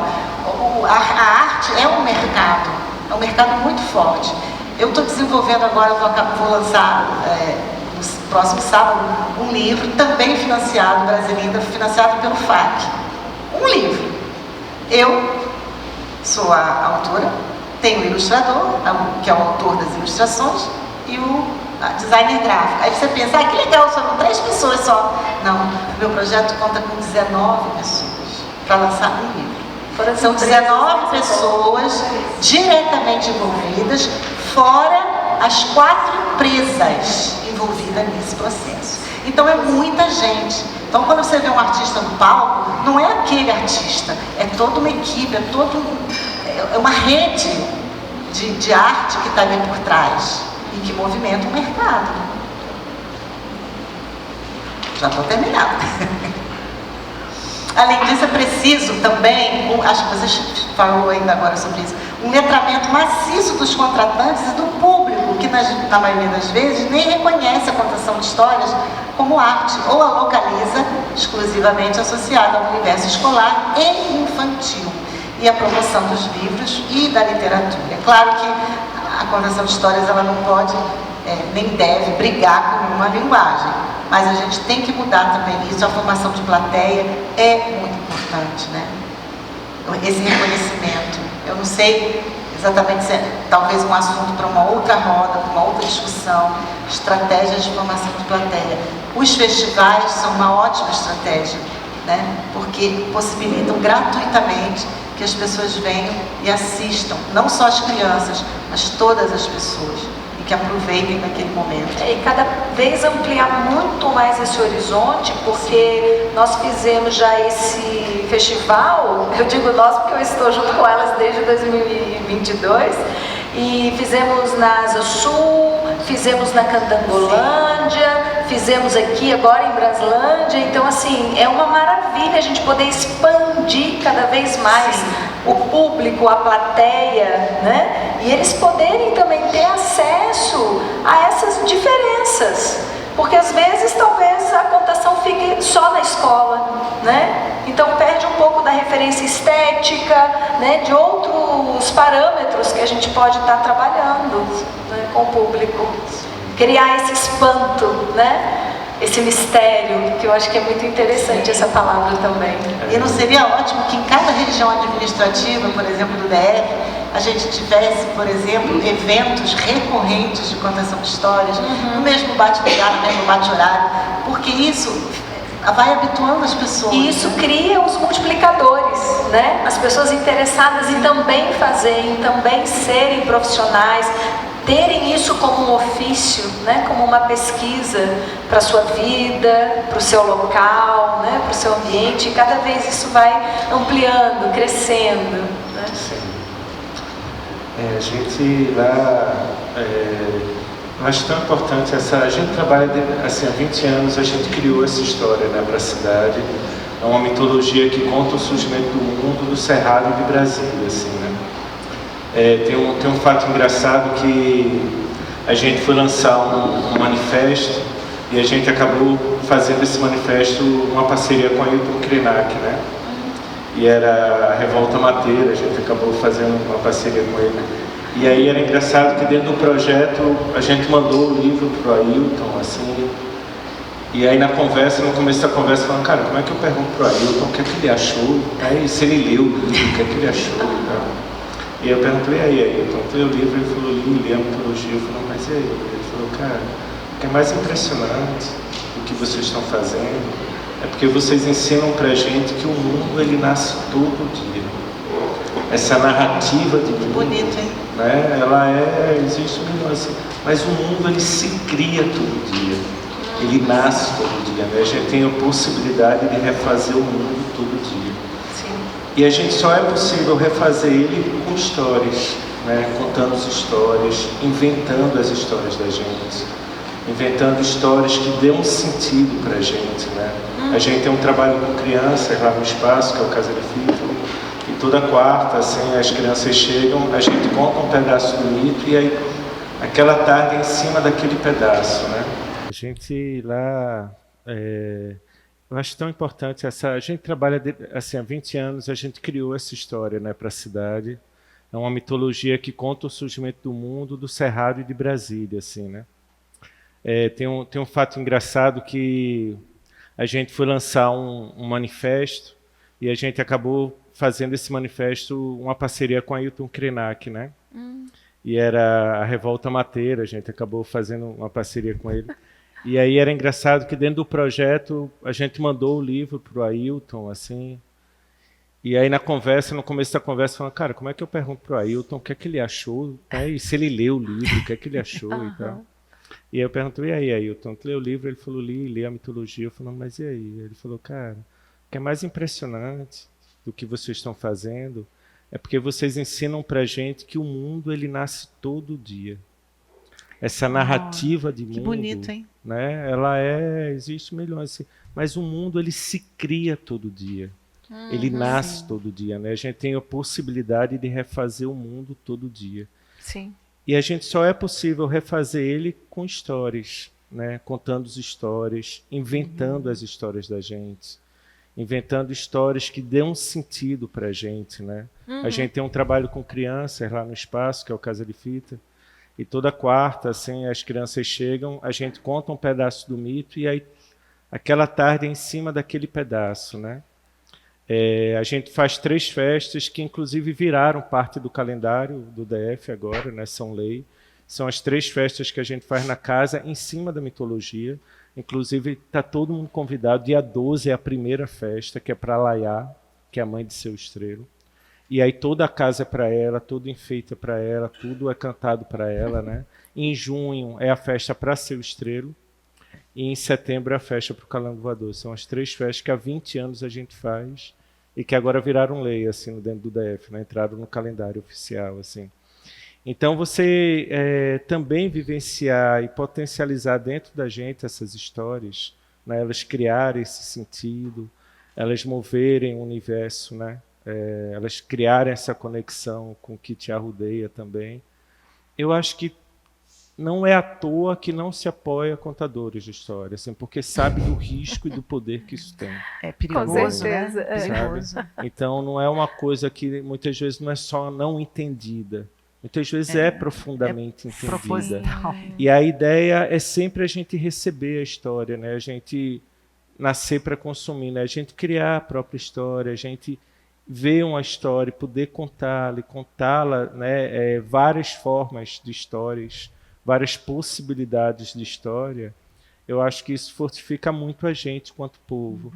A arte é um mercado muito forte. Eu estou desenvolvendo agora, vou lançar no próximo sábado, um livro também financiado, Brasilinda, financiado pelo FAC. Um livro. Eu sou a autora, tenho o ilustrador, que é o autor das ilustrações, e o designer gráfico. Aí você pensa, que legal, só 3 pessoas só. Não, meu projeto conta com 19 pessoas para lançar um livro. São 19 pessoas diretamente envolvidas, fora as 4 empresas envolvidas nesse processo. Então é muita gente. Então quando você vê um artista no palco, não é aquele artista, é toda uma equipe, é uma rede de arte que está ali por trás e que movimenta o mercado. Já estou terminando. Além disso, é preciso também, acho que você falou ainda agora sobre isso, um letramento maciço dos contratantes e do público, que na maioria das vezes nem reconhece a contação de histórias como arte, ou a localiza exclusivamente associada ao universo escolar e infantil, e a promoção dos livros e da literatura. É claro que a contação de histórias ela não pode nem deve brigar com uma linguagem, mas a gente tem que mudar também isso. A formação de plateia é muito importante, né? Esse reconhecimento. Eu não sei exatamente se é talvez um assunto para uma outra roda, para uma outra discussão, estratégias de formação de plateia. Os festivais são uma ótima estratégia, né? Porque possibilitam gratuitamente que as pessoas venham e assistam, não só as crianças, mas todas as pessoas. E que aproveitem naquele momento. E cada vez ampliar muito mais esse horizonte, porque nós fizemos já esse festival, eu digo nós porque eu estou junto com elas desde 2022, e fizemos na Asa Sul, fizemos na Candangolândia, fizemos aqui agora em Braslândia. Então assim, é uma maravilha a gente poder expandir cada vez mais o público, a plateia, né? E eles poderem também ter acesso a essas diferenças, porque às vezes talvez a contação fique só na escola, né? Então perde um pouco da referência estética, né? De outros parâmetros que a gente pode estar trabalhando, né? Com o público, criar esse espanto, né? Esse mistério, que eu acho que é muito interessante essa palavra também. E não seria ótimo que em cada região administrativa, por exemplo, do DF, a gente tivesse, por exemplo, eventos recorrentes de contação de histórias, no mesmo bate-lugar, no mesmo bate-horário, porque isso vai habituando as pessoas. E isso cria os multiplicadores, né? As pessoas interessadas em também fazer, em também serem profissionais, terem isso como um ofício, né? Como uma pesquisa para a sua vida, para o seu local, né? Para o seu ambiente, e cada vez isso vai ampliando, crescendo, né? A gente lá, eu acho tão importante a gente trabalha, assim, há 20 anos a gente criou essa história, né, para a cidade. É uma mitologia que conta o surgimento do mundo, do Cerrado e de Brasília, assim, né. Tem um fato engraçado que a gente foi lançar um manifesto e a gente acabou fazendo esse manifesto uma parceria com a Ailton Krenak, né? E era a Revolta Mateira, a gente acabou fazendo uma parceria com ele. E aí era engraçado que dentro do projeto a gente mandou o livro para o Ailton, assim, e aí no começo da conversa, falando, cara, como é que eu pergunto para o Ailton o que é que ele achou, aí se ele leu o livro, o que é que ele achou e tal. E eu perguntei, e aí, Ailton, tu leu o livro? Ele falou, li a mitologia. Eu falei, mas e aí? Ele falou, cara, o que é mais impressionante do que vocês estão fazendo é porque vocês ensinam pra gente que o mundo, ele nasce todo dia. Essa narrativa de mundo, bonito, hein? Né, existe um nuance, mas o mundo, ele se cria todo dia. Ele nasce todo dia, né? A gente tem a possibilidade de refazer o mundo todo dia. Sim. E a gente só é possível refazer ele com histórias, né? Contando as histórias, inventando as histórias da gente. Inventando histórias que dêem um sentido para a gente, né? A gente tem um trabalho com crianças lá no espaço, que é o Casa de Fita, e toda quarta, assim, as crianças chegam, a gente conta um pedaço do mito e aí aquela tarde é em cima daquele pedaço, né? A gente lá, eu acho tão importante a gente trabalha, assim, há 20 anos a gente criou essa história, né, para a cidade. É uma mitologia que conta o surgimento do mundo, do Cerrado e de Brasília, assim, né? Tem um fato engraçado que a gente foi lançar um manifesto e a gente acabou fazendo esse manifesto uma parceria com a Ailton Krenak, né? E era a Revolta Mateira, a gente acabou fazendo uma parceria com ele. E aí era engraçado que dentro do projeto a gente mandou o livro para o Ailton, assim. E aí no começo da conversa, falando, cara, como é que eu pergunto para o Ailton o que é que ele achou, né? E se ele leu o livro, o que é que ele achou e tal. E aí eu perguntei, e aí, Ailton, tu leu o livro? Ele falou, li a mitologia. Eu falei, mas e aí? Ele falou, cara, o que é mais impressionante do que vocês estão fazendo é porque vocês ensinam pra gente que o mundo, ele nasce todo dia. Essa narrativa de mundo, que bonito, hein? Né? Existe milhões, mas o mundo, ele se cria todo dia. Ele nasce todo dia, né? A gente tem a possibilidade de refazer o mundo todo dia. Sim. E a gente só é possível refazer ele com histórias, né? Contando as histórias, inventando as histórias da gente, inventando histórias que dêem um sentido para a gente, né? A gente tem um trabalho com crianças lá no espaço, que é o Casa de Fita, e toda quarta, assim, as crianças chegam, a gente conta um pedaço do mito e aí aquela tarde é em cima daquele pedaço, né? A gente faz 3 festas que inclusive viraram parte do calendário do DF agora, né? São lei. São as 3 festas que a gente faz na casa em cima da mitologia. Inclusive está todo mundo convidado. Dia 12 é a primeira festa, que é para Laiá, que é a mãe de Seu Estrelo. E aí toda a casa é para ela, todo enfeite é para ela, tudo é cantado para ela, né? Em junho é a festa para Seu Estrelo e em setembro é a festa para o Calango Voador. São as 3 festas que há 20 anos a gente faz e que agora viraram lei assim dentro do DF, né? Entraram no calendário oficial assim. Então você também vivenciar e potencializar dentro da gente essas histórias, né? Elas criarem esse sentido, elas moverem o universo, né? Elas criarem essa conexão com o que te arrodeia também. Eu acho que não é à toa que não se apoia contadores de história, assim, porque sabe do risco e do poder que isso tem. É perigoso, Com certeza, né? Perigoso. Então não é uma coisa que muitas vezes não é só não entendida, muitas vezes é profundamente entendida. Proposital. E a ideia é sempre a gente receber a história, né? A gente nascer para consumir, né? A gente criar a própria história, a gente ver uma história e poder contá-la, né? Várias formas de histórias, várias possibilidades de história. Eu acho que isso fortifica muito a gente quanto povo.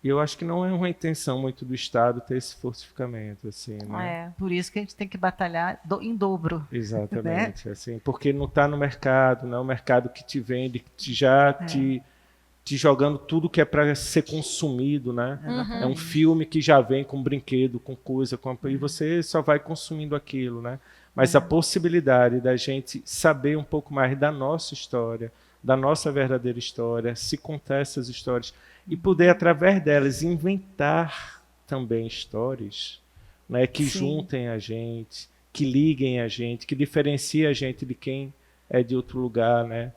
E eu acho que não é uma intenção muito do Estado ter esse fortificamento, assim, né? Por isso que a gente tem que batalhar em dobro. Exatamente, né? Assim, porque não está no mercado, não é o mercado que te vende, que já te jogando tudo que é para ser consumido, né? É um filme que já vem com brinquedo, com coisa, e você só vai consumindo aquilo, né? Mas a possibilidade da gente saber um pouco mais da nossa história, da nossa verdadeira história, se contar essas histórias e poder, através delas, inventar também histórias, né? Que juntem a gente, que liguem a gente, que diferenciem a gente de quem é de outro lugar, né?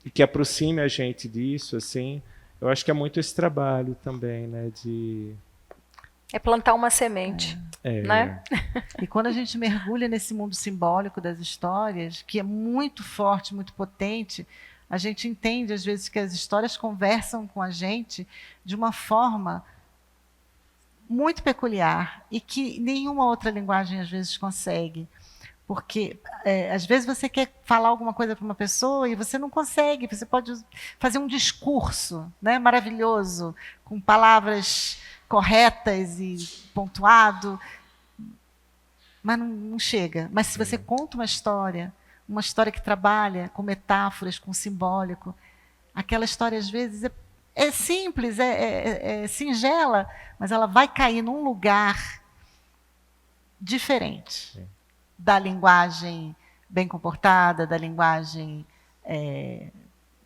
E que aproxime a gente disso, assim, eu acho que é muito esse trabalho também, né, É plantar uma semente, né? E quando a gente mergulha nesse mundo simbólico das histórias, que é muito forte, muito potente, a gente entende, às vezes, que as histórias conversam com a gente de uma forma muito peculiar e que nenhuma outra linguagem, às vezes, consegue. Porque, às vezes, você quer falar alguma coisa para uma pessoa e você não consegue. Você pode fazer um discurso, né, maravilhoso, com palavras corretas e pontuado, mas não chega. Mas se você conta uma história que trabalha com metáforas, com simbólico, aquela história, às vezes, é simples, é singela, mas ela vai cair num lugar diferente. Da linguagem bem comportada, da linguagem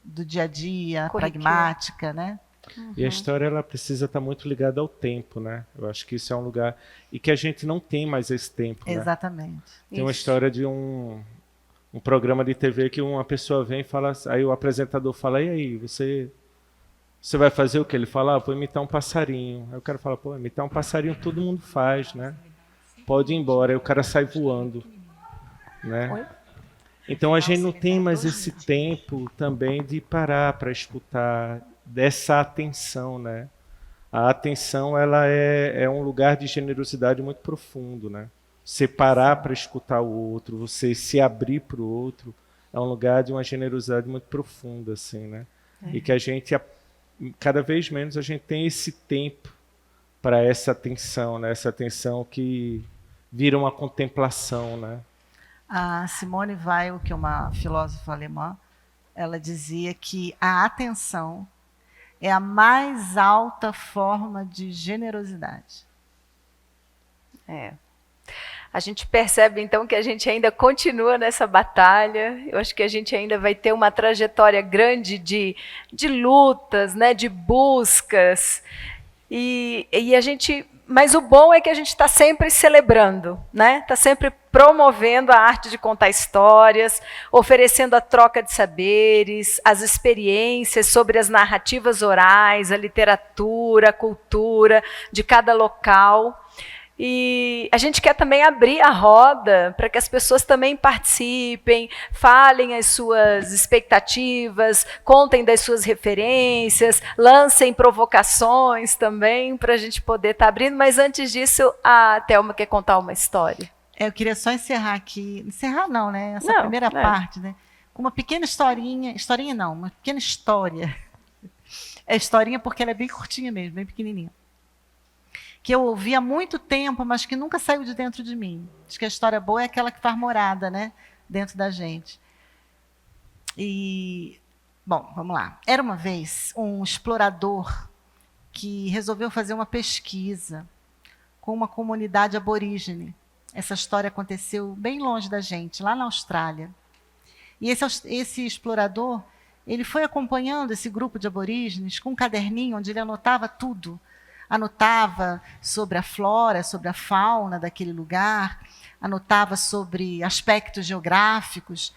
do dia a dia, pragmática, né? E a história ela precisa estar muito ligada ao tempo, né? Eu acho que isso é um lugar e que a gente não tem mais esse tempo, né? Exatamente. Tem uma história de um programa de TV que uma pessoa vem e fala, aí o apresentador fala, e aí, você vai fazer o quê? Ele fala, vou imitar um passarinho. Aí o cara fala, pô, imitar um passarinho todo mundo faz, né? Pode ir embora, aí o cara sai voando, né? Então a gente não tem mais esse tempo também de parar para escutar, dessa atenção, né? A atenção ela é um lugar de generosidade muito profundo, né? Você parar para escutar o outro, você se abrir para o outro, é um lugar de uma generosidade muito profunda, assim, né? E que a gente, cada vez menos, a gente tem esse tempo para essa atenção, né? Essa atenção que vira uma contemplação, né? A Simone Weil, que é uma filósofa alemã, ela dizia que a atenção é a mais alta forma de generosidade. A gente percebe, então, que a gente ainda continua nessa batalha. Eu acho que a gente ainda vai ter uma trajetória grande de lutas, né, de buscas. E a gente... Mas o bom é que a gente está sempre celebrando, né? Está sempre promovendo a arte de contar histórias, oferecendo a troca de saberes, as experiências sobre as narrativas orais, a literatura, a cultura de cada local. E a gente quer também abrir a roda para que as pessoas também participem, falem as suas expectativas, contem das suas referências, lancem provocações também para a gente poder estar abrindo. Mas antes disso, a Thelma quer contar uma história. Eu queria só encerrar aqui, encerrar não, né? Essa primeira parte, né? Com uma pequena historinha não, uma pequena história. É historinha porque ela é bem curtinha mesmo, bem pequenininha. que eu ouvi há muito tempo, mas que nunca saiu de dentro de mim. Diz que a história boa é aquela que faz morada, né, dentro da gente. E, bom, vamos lá. Era uma vez um explorador que resolveu fazer uma pesquisa com uma comunidade aborígene. Essa história aconteceu bem longe da gente, lá na Austrália. E esse explorador, ele foi acompanhando esse grupo de aborígenes com um caderninho onde ele anotava tudo. Anotava sobre a flora, sobre a fauna daquele lugar, anotava sobre aspectos geográficos.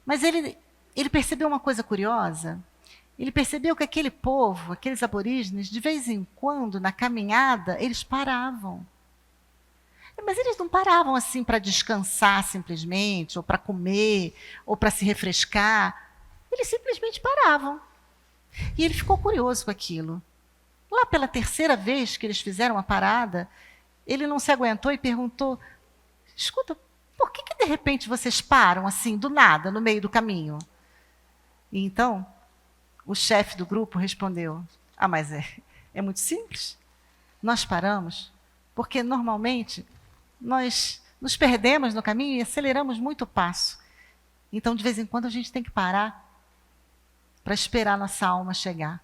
Mas ele percebeu uma coisa curiosa. Ele percebeu que aquele povo, aqueles aborígenes, de vez em quando, na caminhada, eles paravam. Mas eles não paravam assim para descansar simplesmente, ou para comer, ou para se refrescar. Eles simplesmente paravam. E ele ficou curioso com aquilo. Lá pela terceira vez que eles fizeram a parada, ele não se aguentou e perguntou: escuta, por que de repente vocês param assim, do nada, no meio do caminho? E então, o chefe do grupo respondeu: mas é muito simples. Nós paramos porque normalmente nós nos perdemos no caminho e aceleramos muito o passo. Então, de vez em quando, a gente tem que parar para esperar nossa alma chegar.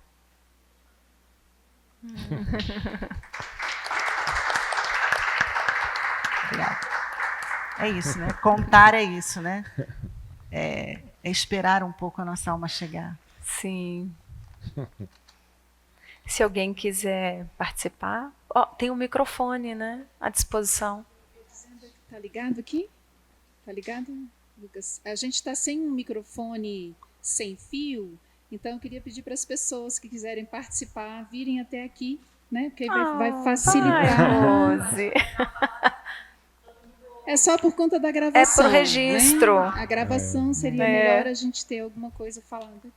Obrigada. É isso, né? Contar é isso, né? É esperar um pouco a nossa alma chegar. Sim. Se alguém quiser participar, tem um microfone, né, à disposição. Tá ligado aqui? Tá ligado, Lucas? A gente está sem um microfone sem fio, então eu queria pedir para as pessoas que quiserem participar virem até aqui, né? Porque aí vai facilitar. Rose. É só por conta da gravação. É por registro. Né? A gravação seria melhor a gente ter alguma coisa falando aqui.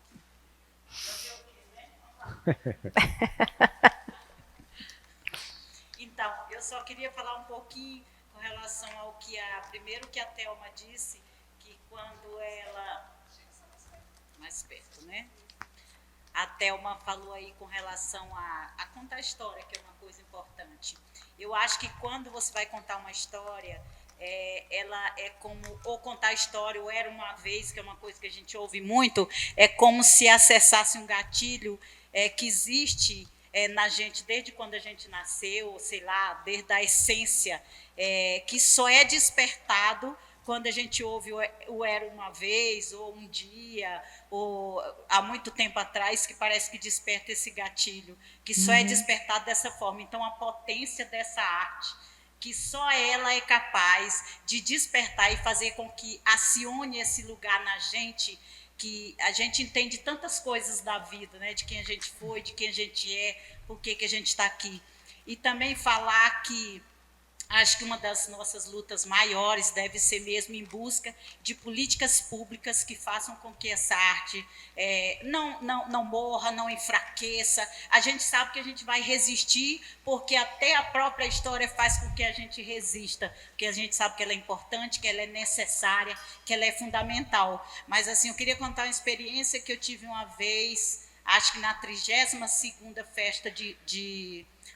Então, eu só queria falar um pouquinho com relação ao que primeiro que a Thelma disse, que quando ela... Mais perto, né? A Thelma falou aí com relação a contar a história, que é uma coisa importante. Eu acho que quando você vai contar uma história, ela é como, ou contar a história, ou era uma vez, que é uma coisa que a gente ouve muito, é como se acessasse um gatilho que existe na gente desde quando a gente nasceu, ou sei lá, desde a essência, que só é despertado quando a gente ouve o Era Uma Vez, ou Um Dia, ou há muito tempo atrás, que parece que desperta esse gatilho, que só é despertado dessa forma. Então, a potência dessa arte, que só ela é capaz de despertar e fazer com que acione esse lugar na gente, que a gente entende tantas coisas da vida, né? De quem a gente foi, de quem a gente é, por que a gente está aqui. E também falar que acho que uma das nossas lutas maiores deve ser mesmo em busca de políticas públicas que façam com que essa arte não morra, não enfraqueça. A gente sabe que a gente vai resistir, porque até a própria história faz com que a gente resista, porque a gente sabe que ela é importante, que ela é necessária, que ela é fundamental. Mas, assim, eu queria contar uma experiência que eu tive uma vez, acho que na 32ª festa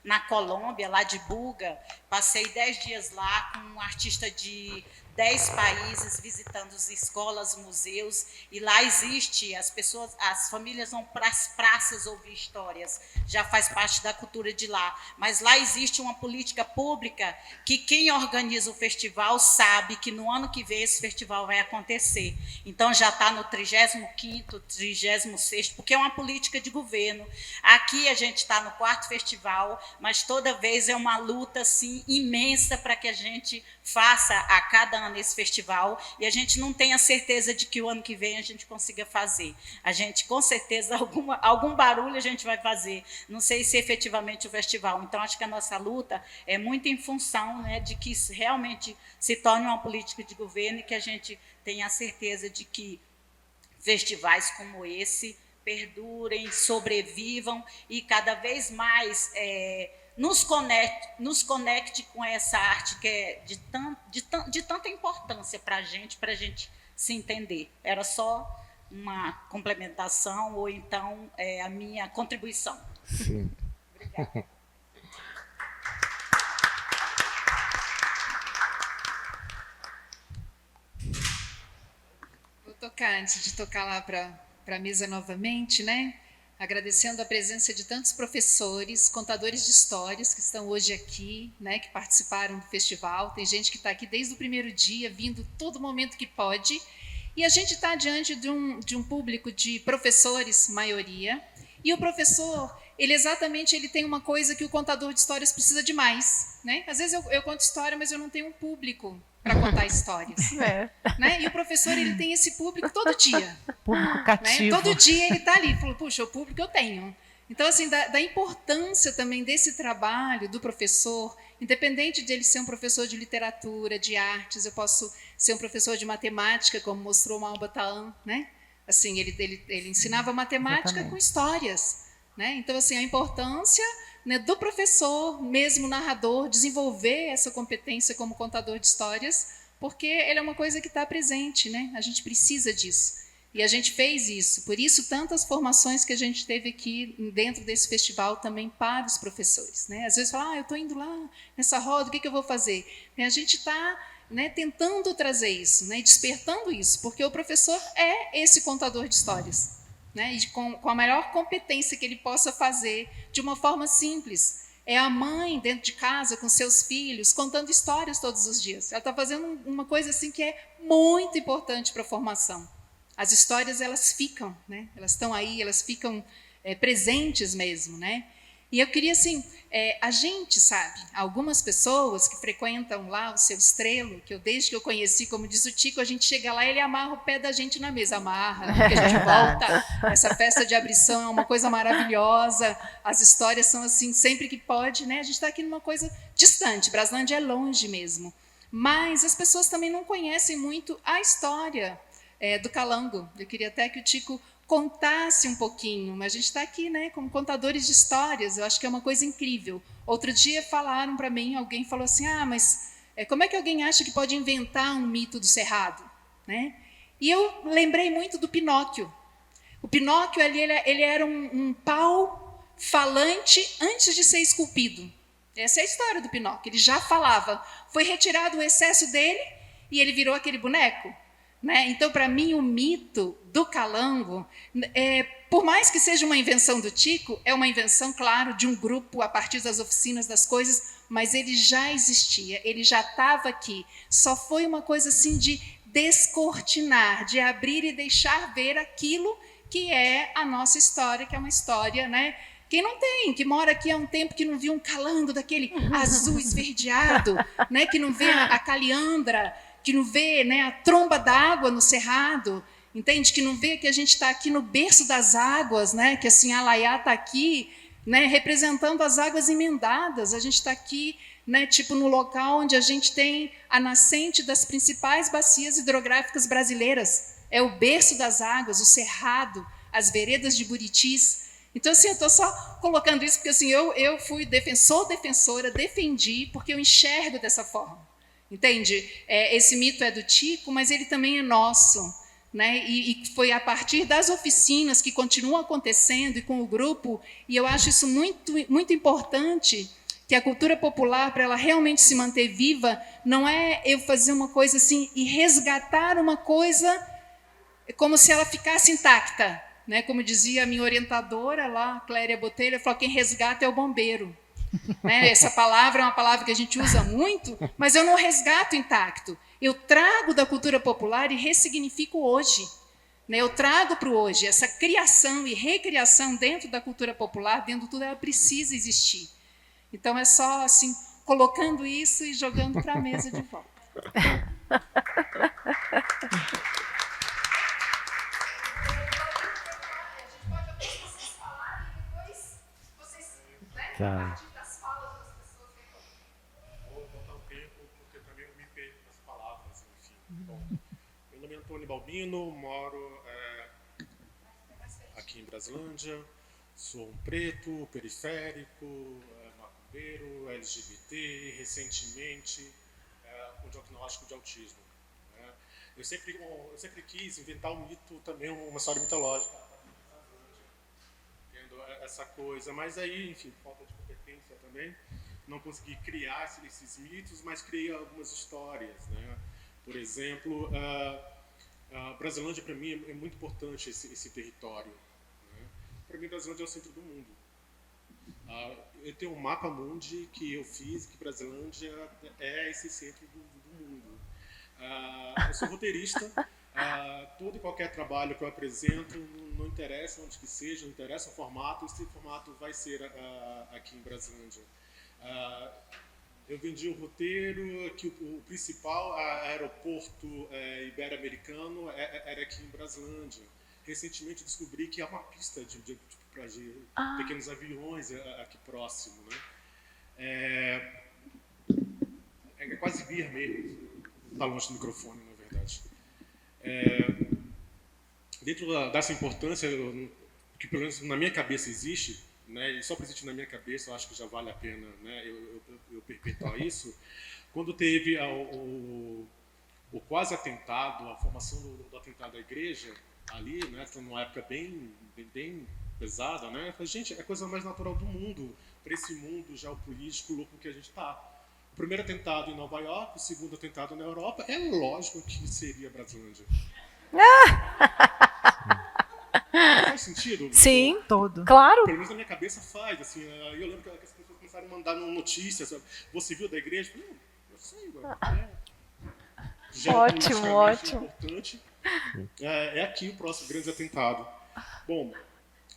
na Colômbia, lá de Buga. Passei 10 dias lá com um artista de 10 países, visitando as escolas, museus, e lá existe, as famílias vão para as praças ouvir histórias, já faz parte da cultura de lá, mas lá existe uma política pública que quem organiza o festival sabe que no ano que vem esse festival vai acontecer, então já está no 35º, 36º, porque é uma política de governo. Aqui a gente está no 4º festival, mas toda vez é uma luta assim, imensa para que a gente faça a cada ano esse festival, e a gente não tem a certeza de que o ano que vem a gente consiga fazer. A gente, com certeza, algum barulho a gente vai fazer. Não sei se efetivamente o festival. Então, acho que a nossa luta é muito em função, né, de que isso realmente se torne uma política de governo e que a gente tenha a certeza de que festivais como esse perdurem, sobrevivam e cada vez mais nos conecte com essa arte que é de tanta importância para a gente se entender. Era só uma complementação ou então a minha contribuição. Sim. Obrigada. colocar, antes de tocar lá para a mesa novamente, né? Agradecendo a presença de tantos professores, contadores de histórias que estão hoje aqui, né? Que participaram do festival. Tem gente que está aqui desde o primeiro dia, vindo todo momento que pode. E a gente está diante de um público de professores, maioria. E o professor, ele tem uma coisa que o contador de histórias precisa de mais, né? Às vezes eu conto história, mas eu não tenho um público para contar histórias. Né? E o professor, ele tem esse público todo dia. Público cativo. Né? Todo dia ele está ali, falou, puxa, o público eu tenho. Então, assim, da importância também desse trabalho do professor, independente de ele ser um professor de literatura, de artes, eu posso ser um professor de matemática, como mostrou o Malbataan, né? Assim, ele ensinava matemática Exatamente. com histórias, né? Então, assim, a importância, né, do professor, mesmo narrador, desenvolver essa competência como contador de histórias, porque ele é uma coisa que está presente, né? A gente precisa disso. E a gente fez isso. Por isso, tantas formações que a gente teve aqui dentro desse festival também para os professores, né? Às vezes fala, eu estou indo lá nessa roda, o que eu vou fazer? E a gente está, né, tentando trazer isso, né, despertando isso, porque o professor é esse contador de histórias, né, e com a maior competência que ele possa fazer de uma forma simples. É a mãe dentro de casa com seus filhos contando histórias todos os dias. Ela está fazendo uma coisa assim que é muito importante para a formação. As histórias, elas ficam, né, elas estão aí, elas ficam presentes mesmo, né? E eu queria, assim, a gente, sabe, algumas pessoas que frequentam lá o Seu Estrelo, que desde que eu conheci, como diz o Tico, a gente chega lá e ele amarra o pé da gente na mesa, amarra, porque a gente volta. Essa festa de abrição é uma coisa maravilhosa, as histórias são assim, sempre que pode, né? A gente está aqui numa coisa distante, Braslândia é longe mesmo. Mas as pessoas também não conhecem muito a história do Calango. Eu queria até que o Tico contasse um pouquinho, mas a gente está aqui, né, como contadores de histórias, eu acho que é uma coisa incrível. Outro dia falaram para mim, alguém falou assim, mas como é que alguém acha que pode inventar um mito do Cerrado? Né? E eu lembrei muito do Pinóquio. O Pinóquio, ele era um pau falante antes de ser esculpido. Essa é a história do Pinóquio, ele já falava. Foi retirado o excesso dele e ele virou aquele boneco. Né? Então, para mim, o mito do Calango, por mais que seja uma invenção do Tico, é uma invenção, claro, de um grupo a partir das oficinas das coisas, mas ele já existia, ele já estava aqui. Só foi uma coisa assim de descortinar, de abrir e deixar ver aquilo que é a nossa história, que é uma história, né? Quem não tem, que mora aqui há um tempo, que não viu um calango daquele azul esverdeado, né? Que não vê a caliandra, que não vê, né, a tromba d'água no cerrado, entende? Que não vê que a gente está aqui no berço das águas, né? Que assim, a Laiá está aqui, né, representando as águas emendadas. A gente está aqui, né, tipo no local onde a gente tem a nascente das principais bacias hidrográficas brasileiras. É o berço das águas, o cerrado, as veredas de Buritis. Então, assim, eu estou só colocando isso porque assim, eu fui defensora, defendi, porque eu enxergo dessa forma. Entende? Esse mito é do Tico, mas ele também é nosso, né? E foi a partir das oficinas que continuam acontecendo e com o grupo, e eu acho isso muito, muito importante, que a cultura popular, para ela realmente se manter viva, não é eu fazer uma coisa assim e resgatar uma coisa como se ela ficasse intacta, né? Como dizia a minha orientadora lá, Cléria Botelho, ela falou, quem resgata é o bombeiro. Né? Essa palavra é uma palavra que a gente usa muito, mas eu não resgato intacto. Eu trago da cultura popular e ressignifico hoje. Né? Eu trago para o hoje. Essa criação e recriação dentro da cultura popular, dentro de tudo, ela precisa existir. Então é só assim, colocando isso e jogando para a mesa de volta. Tá. Meu nome é Antônio Balbino, moro aqui em Braslândia, sou um preto, periférico, macumbeiro, LGBT, recentemente com diagnóstico de autismo. Né? Eu sempre quis inventar um mito, também uma história mitológica, tendo essa coisa, mas aí, enfim, falta de competência também, não consegui criar esses mitos, mas criei algumas histórias, né? Por exemplo, Brasilândia, para mim, é muito importante esse território. Né? Para mim, Brasilândia é o centro do mundo. Eu tenho um mapa mundi que eu fiz, que Brasilândia é esse centro do mundo. Eu sou roteirista. Todo e qualquer trabalho que eu apresento, não interessa onde que seja, não interessa o formato, esse formato vai ser aqui em Brasilândia. Eu vendi um roteiro que o principal aeroporto ibero-americano era aqui em Brasilândia. Recentemente descobri que há uma pista de pequenos aviões aqui próximo. Né? É quase vir mesmo. Está longe do microfone, na verdade. Dentro dessa importância, que pelo menos na minha cabeça existe, né, e só para existir na minha cabeça, eu acho que já vale a pena, né, eu perpetuar isso. Quando teve o quase atentado, a formação do atentado à igreja, ali, né, numa época bem pesada, né, eu falei, gente, é a coisa mais natural do mundo, para esse mundo geopolítico louco que a gente está. O primeiro atentado em Nova York, o segundo atentado na Europa, é lógico que seria Brasilândia. Faz sentido? Sim, Todo. claro. Pelo menos na minha cabeça faz. Assim, eu lembro que as pessoas começaram a mandar notícias. Você viu da igreja? Eu sei, Ótimo. Importante. É aqui o próximo grande atentado. Bom,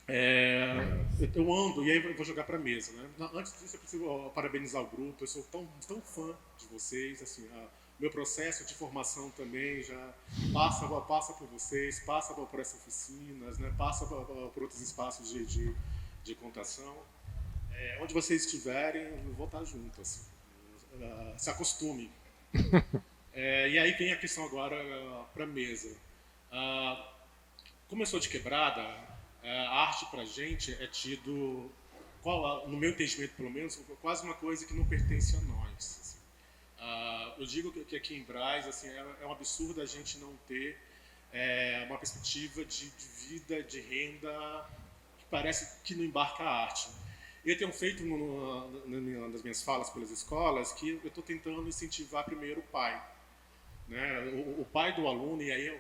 eu ando, e aí eu vou jogar para a mesa. Né? Antes disso, eu preciso parabenizar o grupo. Eu sou tão fã de vocês. Assim, meu processo de formação também já passa por vocês, passa por essas oficinas, né? Passa por outros espaços de contação. Onde vocês estiverem, eu vou estar junto. Assim. Se acostumem. E aí vem a questão agora para a mesa. Como eu sou de Quebrada, a arte para a gente é tido, no meu entendimento pelo menos, quase uma coisa que não pertence a nós. Assim. Eu digo que aqui em Brás assim, é um absurdo a gente não ter uma perspectiva de vida, de renda, que parece que não embarca a arte. Eu tenho feito nas minhas falas pelas escolas que eu estou tentando incentivar primeiro o pai. Né? O pai do aluno, e aí eu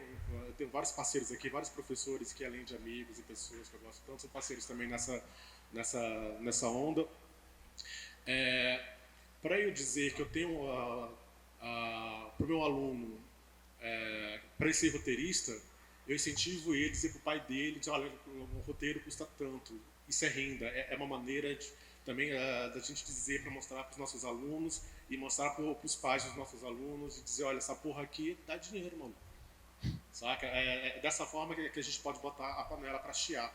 tenho vários parceiros aqui, vários professores que além de amigos e pessoas que eu gosto tanto, são parceiros também nessa onda. Para eu dizer que eu tenho para o meu aluno, para ele ser roteirista, eu incentivo ele a dizer para o pai dele, dizer, olha, um roteiro custa tanto, isso é renda, é uma maneira também da gente dizer, para mostrar para os nossos alunos e mostrar para os pais dos nossos alunos e dizer, olha, essa porra aqui dá dinheiro, mano. Saca? É dessa forma que a gente pode botar a panela para chiar,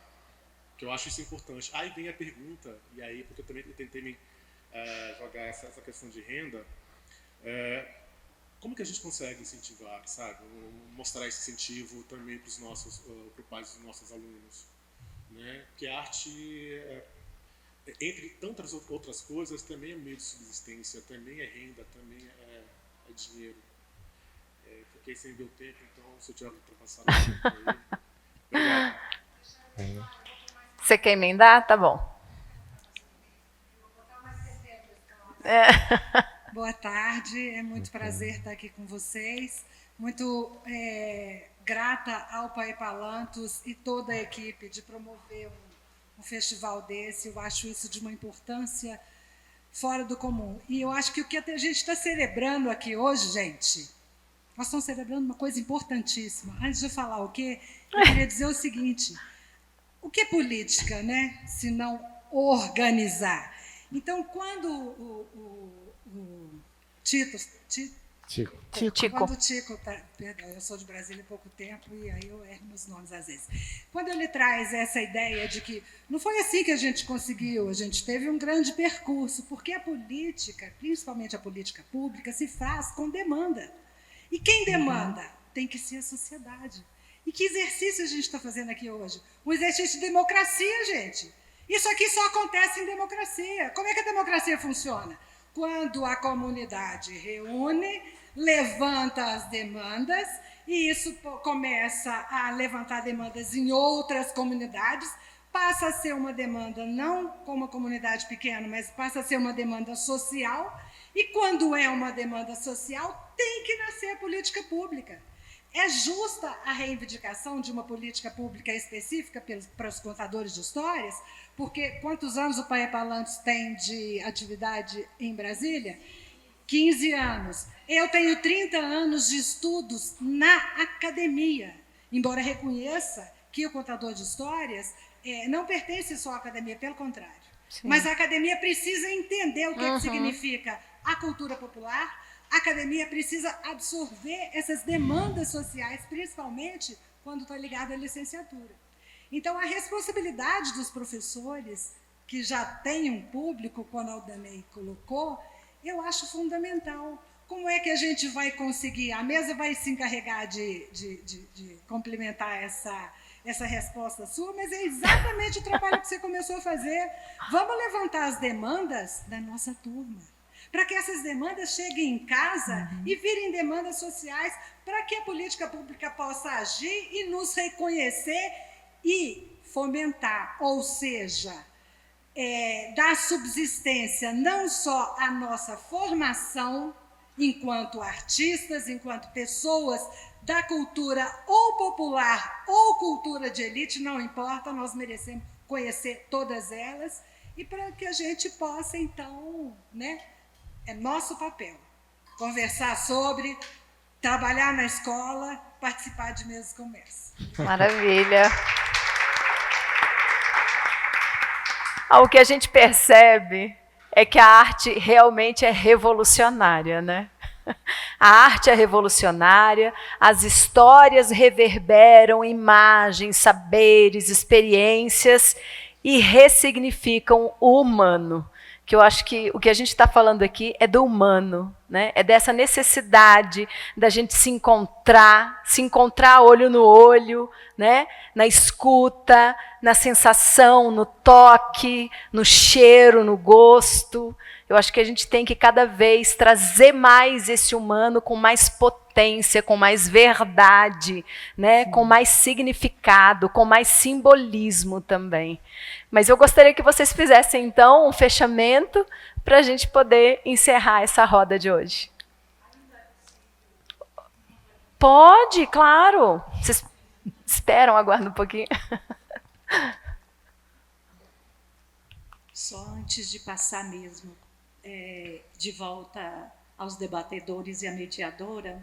que eu acho isso importante. Aí vem a pergunta, e aí, porque eu também tentei jogar essa questão de renda, como que a gente consegue incentivar, sabe? Mostrar esse incentivo também para os pais dos nossos alunos, né? Que a arte, entre tantas outras coisas, também é meio de subsistência, também é renda, também é dinheiro. Fiquei sem ver o tempo, então se eu tiver que ultrapassar o tempo aí. Obrigado. Você quer emendar? Tá bom. Boa tarde, é muito prazer estar aqui com vocês. Muito grata ao Pai Palantos e toda a equipe de promover um festival desse. Eu acho isso de uma importância fora do comum. E eu acho que o que a gente está celebrando aqui hoje, gente, nós estamos celebrando uma coisa importantíssima. Antes de eu falar o quê, eu queria dizer o seguinte: o que é política, né? Se não organizar. Então, quando o Tico. Quando o Tico, perdão, eu sou de Brasília há pouco tempo e aí eu erro nos nomes às vezes. Quando ele traz essa ideia de que não foi assim que a gente conseguiu, a gente teve um grande percurso, porque a política, principalmente a política pública, se faz com demanda. E quem demanda? Tem que ser a sociedade. E que exercício a gente está fazendo aqui hoje? Um exercício de democracia, gente. Isso aqui só acontece em democracia. Como é que a democracia funciona? Quando a comunidade reúne, levanta as demandas, e isso começa a levantar demandas em outras comunidades, passa a ser uma demanda não como uma comunidade pequena, mas passa a ser uma demanda social, e quando é uma demanda social, tem que nascer a política pública. É justa a reivindicação de uma política pública específica para os contadores de histórias? Porque quantos anos o Pae Palantos tem de atividade em Brasília? 15 anos. Eu tenho 30 anos de estudos na academia, embora reconheça que o contador de histórias não pertence só à academia, pelo contrário. Sim. Mas a academia precisa entender o que significa a cultura popular. A academia precisa absorver essas demandas sociais, principalmente quando está ligada à licenciatura. Então, a responsabilidade dos professores, que já têm um público, como a Aldanei colocou, eu acho fundamental. Como é que a gente vai conseguir? A mesa vai se encarregar de complementar essa resposta sua, mas é exatamente o trabalho que você começou a fazer. Vamos levantar as demandas da nossa turma, para que essas demandas cheguem em casa e virem demandas sociais, para que a política pública possa agir e nos reconhecer e fomentar, ou seja, dar subsistência não só à nossa formação enquanto artistas, enquanto pessoas da cultura ou popular ou cultura de elite, não importa, nós merecemos conhecer todas elas, e para que a gente possa, então, né, é nosso papel, conversar sobre, trabalhar na escola, participar de mesas como essa. Maravilha. O que a gente percebe é que a arte realmente é revolucionária, né? A arte é revolucionária, as histórias reverberam imagens, saberes, experiências e ressignificam o humano. Que eu acho que o que a gente está falando aqui é do humano, né? É dessa necessidade da gente se encontrar olho no olho, né? Na escuta, na sensação, no toque, no cheiro, no gosto. Eu acho que a gente tem que cada vez trazer mais esse humano com mais potência, com mais verdade, né? Com mais significado, com mais simbolismo também. Mas eu gostaria que vocês fizessem, então, um fechamento para a gente poder encerrar essa roda de hoje. Pode, claro. Vocês esperam, aguardam um pouquinho. Só antes de passar mesmo de volta aos debatedores e à mediadora,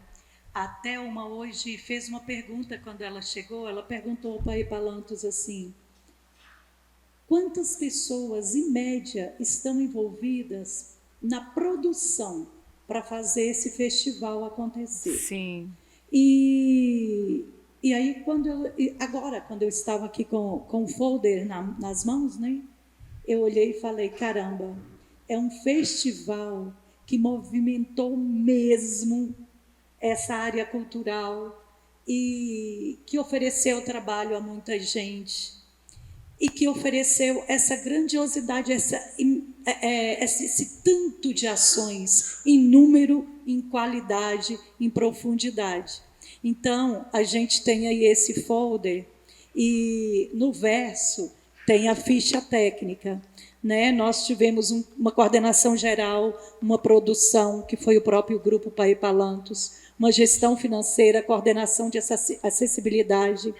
a Thelma hoje fez uma pergunta quando ela chegou. Ela perguntou ao Pae Palantos assim: quantas pessoas, em média, estão envolvidas na produção para fazer esse festival acontecer? Sim. E aí, quando eu estava aqui com o folder nas mãos, né, eu olhei e falei, caramba, é um festival que movimentou mesmo essa área cultural e que ofereceu trabalho a muita gente e que ofereceu essa grandiosidade, esse tanto de ações em número, em qualidade, em profundidade. Então, a gente tem aí esse folder e no verso tem a ficha técnica, né? Nós tivemos uma coordenação geral, uma produção, que foi o próprio grupo Pae Palantos, uma gestão financeira, coordenação de acessibilidade,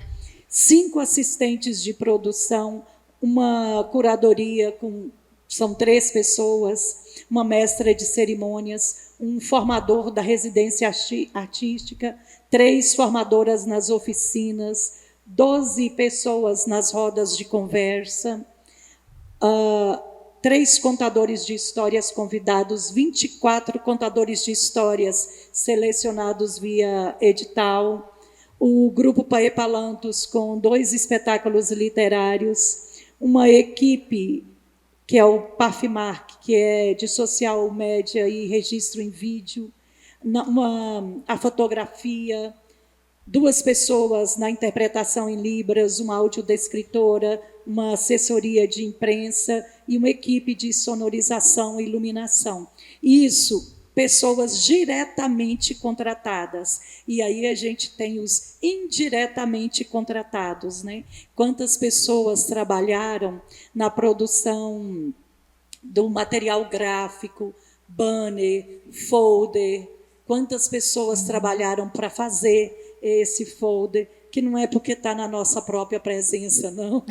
5 assistentes de produção, uma curadoria são 3 pessoas, uma mestra de cerimônias, um formador da residência artística, 3 formadoras nas oficinas, 12 pessoas nas rodas de conversa, 3 contadores de histórias convidados, 24 contadores de histórias selecionados via edital, o grupo Pae Palantos com 2 espetáculos literários, uma equipe que é o PAFMARC, que é de social média e registro em vídeo, a fotografia, 2 pessoas na interpretação em Libras, uma audiodescritora, uma assessoria de imprensa e uma equipe de sonorização e iluminação. Isso, pessoas diretamente contratadas. E aí a gente tem os indiretamente contratados, né? Quantas pessoas trabalharam na produção do material gráfico, banner, folder, quantas pessoas trabalharam para fazer esse folder, que não é porque está na nossa própria presença, não.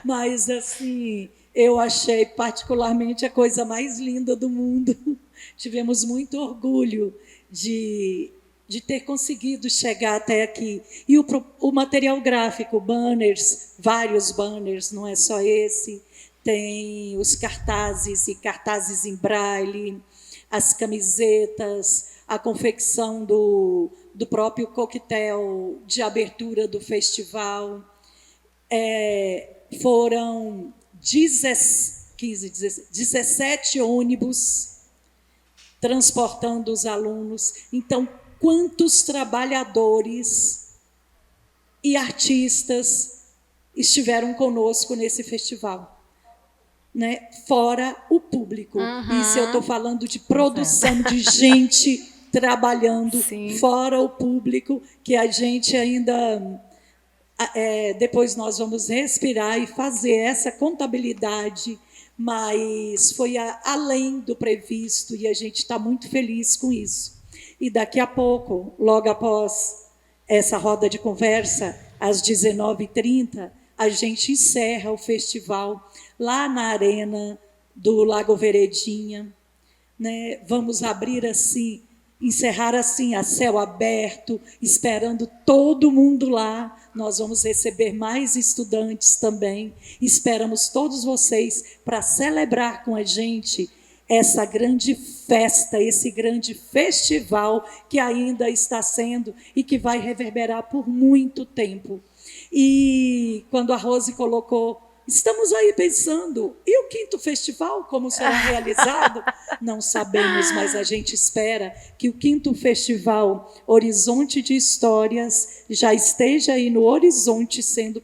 Mas, assim, eu achei particularmente a coisa mais linda do mundo. Tivemos muito orgulho de ter conseguido chegar até aqui. E o material gráfico, banners, vários banners, não é só esse, tem os cartazes e cartazes em braille, as camisetas, a confecção do próprio coquetel de abertura do festival. Foram 17 ônibus transportando os alunos. Então, quantos trabalhadores e artistas estiveram conosco nesse festival, né? Fora o público. Isso eu estou falando de produção, de gente trabalhando. Sim. Fora o público, que a gente ainda... depois nós vamos respirar e fazer essa contabilidade, mas foi além do previsto e a gente está muito feliz com isso. E daqui a pouco, logo após essa roda de conversa, às 19h30, a gente encerra o festival lá na arena do Lago Veredinha, né? Vamos abrir assim, encerrar assim, a céu aberto, esperando todo mundo lá. Nós vamos receber mais estudantes também. Esperamos todos vocês para celebrar com a gente essa grande festa, esse grande festival que ainda está sendo e que vai reverberar por muito tempo. E quando a Rose colocou, estamos aí pensando, e o 5º festival, como será realizado? Não sabemos, mas a gente espera que o 5º festival Horizonte de Histórias já esteja aí no horizonte sendo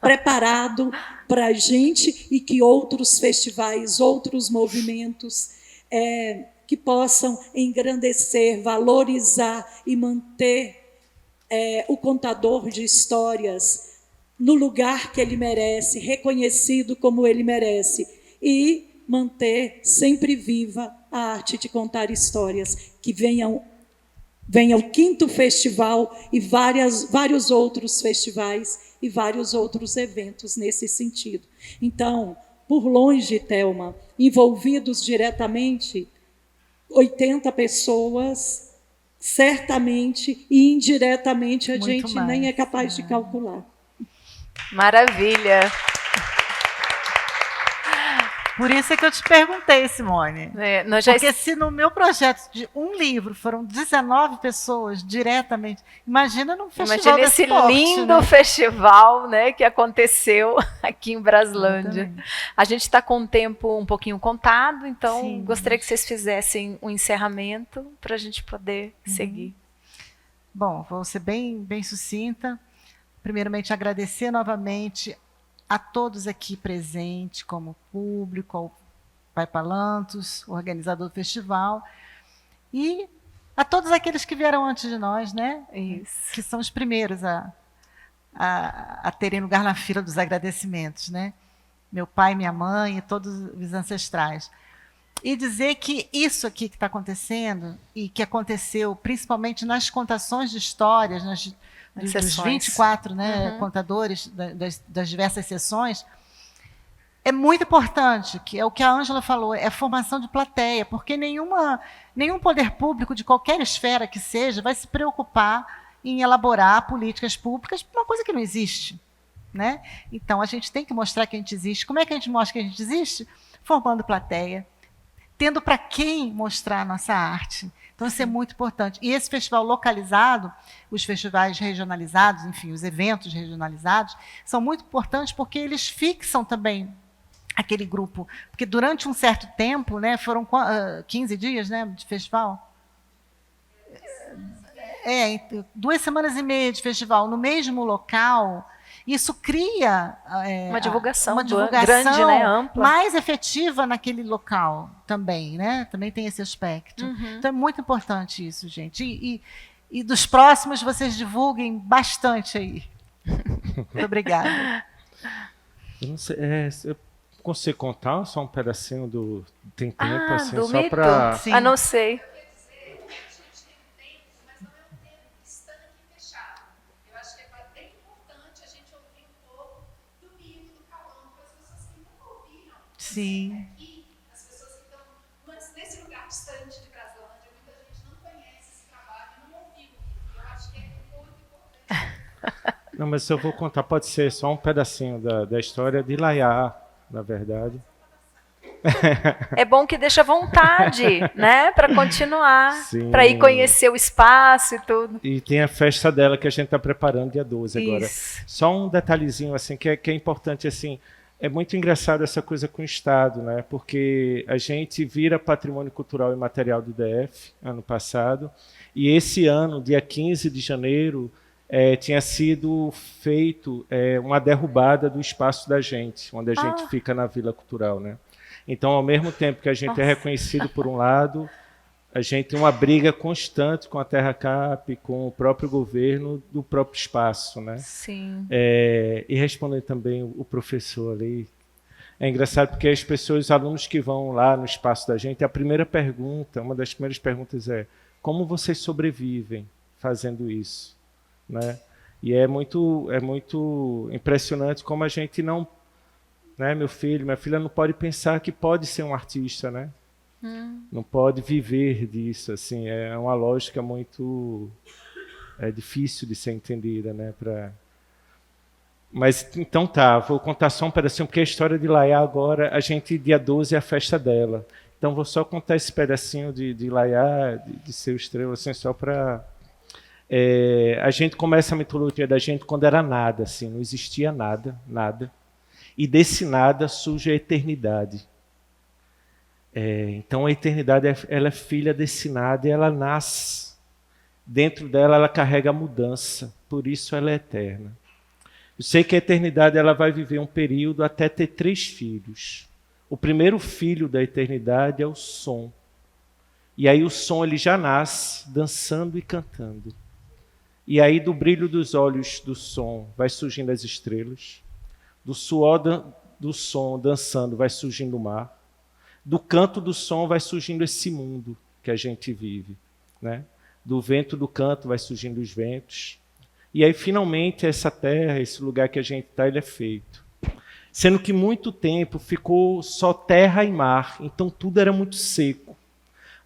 preparado para a gente e que outros festivais, outros movimentos que possam engrandecer, valorizar e manter o contador de histórias no lugar que ele merece, reconhecido como ele merece, e manter sempre viva a arte de contar histórias, que venha o 5º festival e vários outros festivais e vários outros eventos nesse sentido. Então, por longe, Thelma, envolvidos diretamente, 80 pessoas, certamente, e indiretamente a muito gente mais, nem é capaz de calcular. Maravilha. Por isso é que eu te perguntei, Simone. Porque se no meu projeto de um livro foram 19 pessoas diretamente, imagina num festival desse porte, lindo, né? Festival, né, que aconteceu aqui em Braslândia. Exatamente. A gente está com o tempo um pouquinho contado, então sim, gostaria que vocês fizessem um encerramento para a gente poder seguir. Bom, vou ser bem sucinta. Primeiramente, agradecer novamente a todos aqui presentes, como público, ao Pai Palantos, organizador do festival, e a todos aqueles que vieram antes de nós, né? Isso. Que são os primeiros a terem lugar na fila dos agradecimentos, né? Meu pai, minha mãe e todos os ancestrais. E dizer que isso aqui que está acontecendo, e que aconteceu principalmente nas contações de histórias, dos 24 contadores das diversas sessões, é muito importante, que é o que a Ângela falou, é a formação de plateia, porque nenhum poder público de qualquer esfera que seja vai se preocupar em elaborar políticas públicas para uma coisa que não existe, né? Então, a gente tem que mostrar que a gente existe. Como é que a gente mostra que a gente existe? Formando plateia, tendo para quem mostrar a nossa arte. Então, isso é muito importante. E esse festival localizado, os festivais regionalizados, enfim, os eventos regionalizados, são muito importantes porque eles fixam também aquele grupo. Porque durante um certo tempo, né, foram 15 dias, né, de festival? 2 semanas e meia de festival no mesmo local. Isso cria uma divulgação grande, né, ampla, mais efetiva naquele local também, né? Também tem esse aspecto. Então é muito importante isso, gente. E dos próximos vocês divulguem bastante aí. Muito obrigada. Eu não sei, eu consigo contar só um pedacinho do tem tempo assim do só mito? Não sei. Sim. As pessoas que estão nesse lugar distante de Brasilândia, muita gente não conhece esse trabalho, não ouviu. Eu acho que é muito importante. Não, mas eu vou contar, pode ser só um pedacinho da história de Laiá, na verdade. É bom que deixa vontade, né, para continuar, Sim. para ir conhecer o espaço e tudo. E tem a festa dela que a gente está preparando dia 12 agora. Isso. Só um detalhezinho assim que é importante assim. É muito engraçado essa coisa com o Estado, né? Porque a gente vira patrimônio cultural e material do DF ano passado, e esse ano, dia 15 de janeiro, tinha sido feito uma derrubada do espaço da gente, onde a gente fica na Vila Cultural, né? Então, ao mesmo tempo que a gente é reconhecido por um lado, a gente tem uma briga constante com a Terra Cap, com o próprio governo do próprio espaço, né? Sim. E respondendo também o professor ali, é engraçado porque as pessoas, os alunos que vão lá no espaço da gente, a primeira pergunta, uma das primeiras perguntas é: como vocês sobrevivem fazendo isso, né? E é muito impressionante como a gente não, né, meu filho, minha filha não pode pensar que pode ser um artista, né? Não pode viver disso, assim, é uma lógica muito difícil de ser entendida, né? Mas então tá, vou contar só um pedacinho, porque a história de Laiá agora, a gente, dia 12 é a festa dela. Então vou só contar esse pedacinho de Laiá, de Seu Estrela, assim, só para... a gente começa a mitologia da gente quando era nada, assim, não existia nada. E desse nada surge a eternidade. Então a eternidade ela é filha desse nada e ela nasce. Dentro dela ela carrega a mudança, por isso ela é eterna. Eu sei que a eternidade ela vai viver um período até ter 3 filhos. O primeiro filho da eternidade é o som. E aí o som ele já nasce dançando e cantando. E aí do brilho dos olhos do som vai surgindo as estrelas. Do suor do som dançando vai surgindo o mar. Do canto do som vai surgindo esse mundo que a gente vive, né? Do vento do canto vai surgindo os ventos. E aí, finalmente, essa terra, esse lugar que a gente está, ele é feito. Sendo que muito tempo ficou só terra e mar, então tudo era muito seco.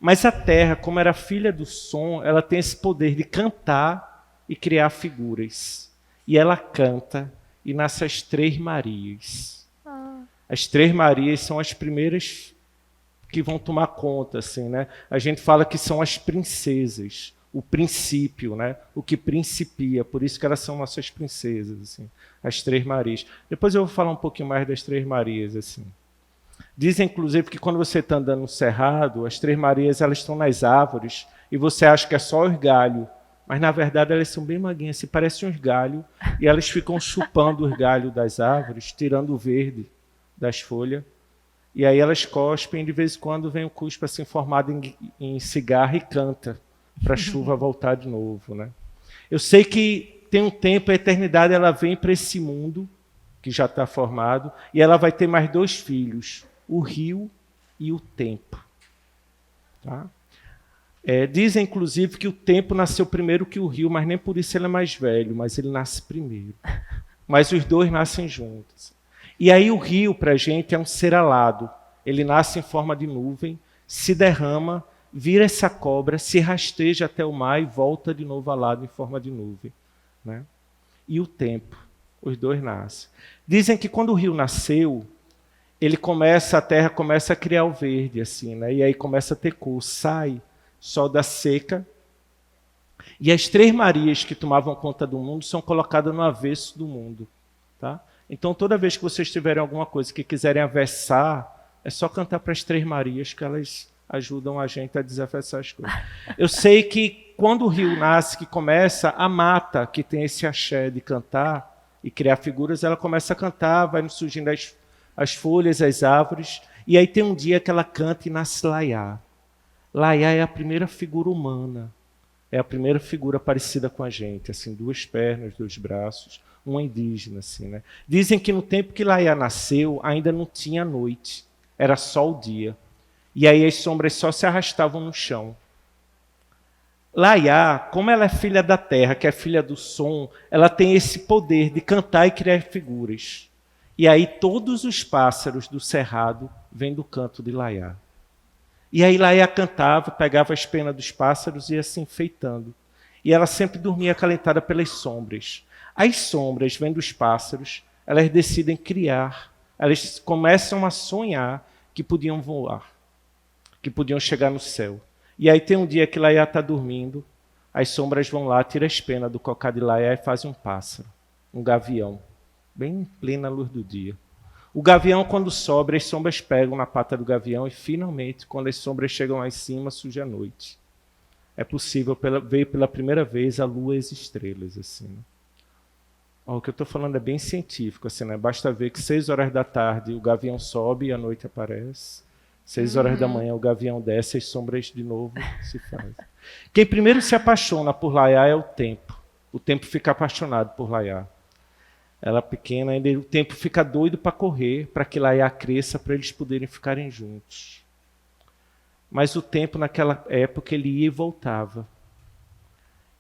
Mas a terra, como era filha do som, ela tem esse poder de cantar e criar figuras. E ela canta e nasce as 3 Marias. As 3 Marias são as primeiras que vão tomar conta, assim, né? A gente fala que são as princesas, o princípio, né? O que principia, por isso que elas são nossas princesas, assim, as 3 Marias. Depois eu vou falar um pouquinho mais das 3 Marias, assim. Dizem, inclusive, que quando você está andando no cerrado, as 3 Marias elas estão nas árvores e você acha que é só os galhos, mas na verdade elas são bem maguinhas, assim, parecem uns galhos, e elas ficam chupando os galhos das árvores, tirando o verde das folhas. E aí elas cospem e de vez em quando vem um cuspe assim formado em cigarro e canta para a chuva voltar de novo, né? Eu sei que tem um tempo, a eternidade ela vem para esse mundo que já está formado e ela vai ter mais 2 filhos, o rio e o tempo. Tá? Dizem inclusive que o tempo nasceu primeiro que o rio, mas nem por isso ele é mais velho, mas ele nasce primeiro. Mas os 2 nascem juntos. E aí o rio, para a gente, é um ser alado. Ele nasce em forma de nuvem, se derrama, vira essa cobra, se rasteja até o mar e volta de novo alado em forma de nuvem, né? E o tempo, os 2 nascem. Dizem que quando o rio nasceu, a terra começa a criar o verde, assim, né? E aí começa a ter cor, sai só da seca. E as 3 Marias que tomavam conta do mundo são colocadas no avesso do mundo, tá? Então, toda vez que vocês tiverem alguma coisa que quiserem avessar, é só cantar para as 3 Marias que elas ajudam a gente a desavessar as coisas. Eu sei que quando o rio nasce, que começa, a mata, que tem esse axé de cantar e criar figuras, ela começa a cantar, vai surgindo as folhas, as árvores, e aí tem um dia que ela canta e nasce Laiá. Laiá é a primeira figura humana, é a primeira figura parecida com a gente, assim, 2 pernas, 2 braços, uma indígena, assim, né? Dizem que no tempo que Laiá nasceu, ainda não tinha noite, era só o dia. E aí as sombras só se arrastavam no chão. Laiá, como ela é filha da terra, que é filha do som, ela tem esse poder de cantar e criar figuras. E aí todos os pássaros do cerrado vêm do canto de Laiá. E aí Laiá cantava, pegava as penas dos pássaros e ia se enfeitando. E ela sempre dormia acalentada pelas sombras. As sombras, vendo os pássaros, elas decidem criar, elas começam a sonhar que podiam voar, que podiam chegar no céu. E aí tem um dia que Laiá está dormindo, as sombras vão lá, tiram as penas do cocá de Laiá e fazem um pássaro, um gavião, bem em plena luz do dia. O gavião, quando sobe, as sombras pegam na pata do gavião e, finalmente, quando as sombras chegam lá em cima, surge a noite. É possível ver pela primeira vez a lua e as estrelas. Assim, né? O que eu estou falando é bem científico. Assim, né? Basta ver que 6 horas da tarde o gavião sobe e a noite aparece. 6 horas da manhã o gavião desce e as sombras de novo se fazem. Quem primeiro se apaixona por Laiá é o tempo. O tempo fica apaixonado por Laiá. Ela pequena, ainda o tempo fica doido para correr, para que Laiá cresça, para eles poderem ficarem juntos. Mas o tempo, naquela época, ele ia e voltava.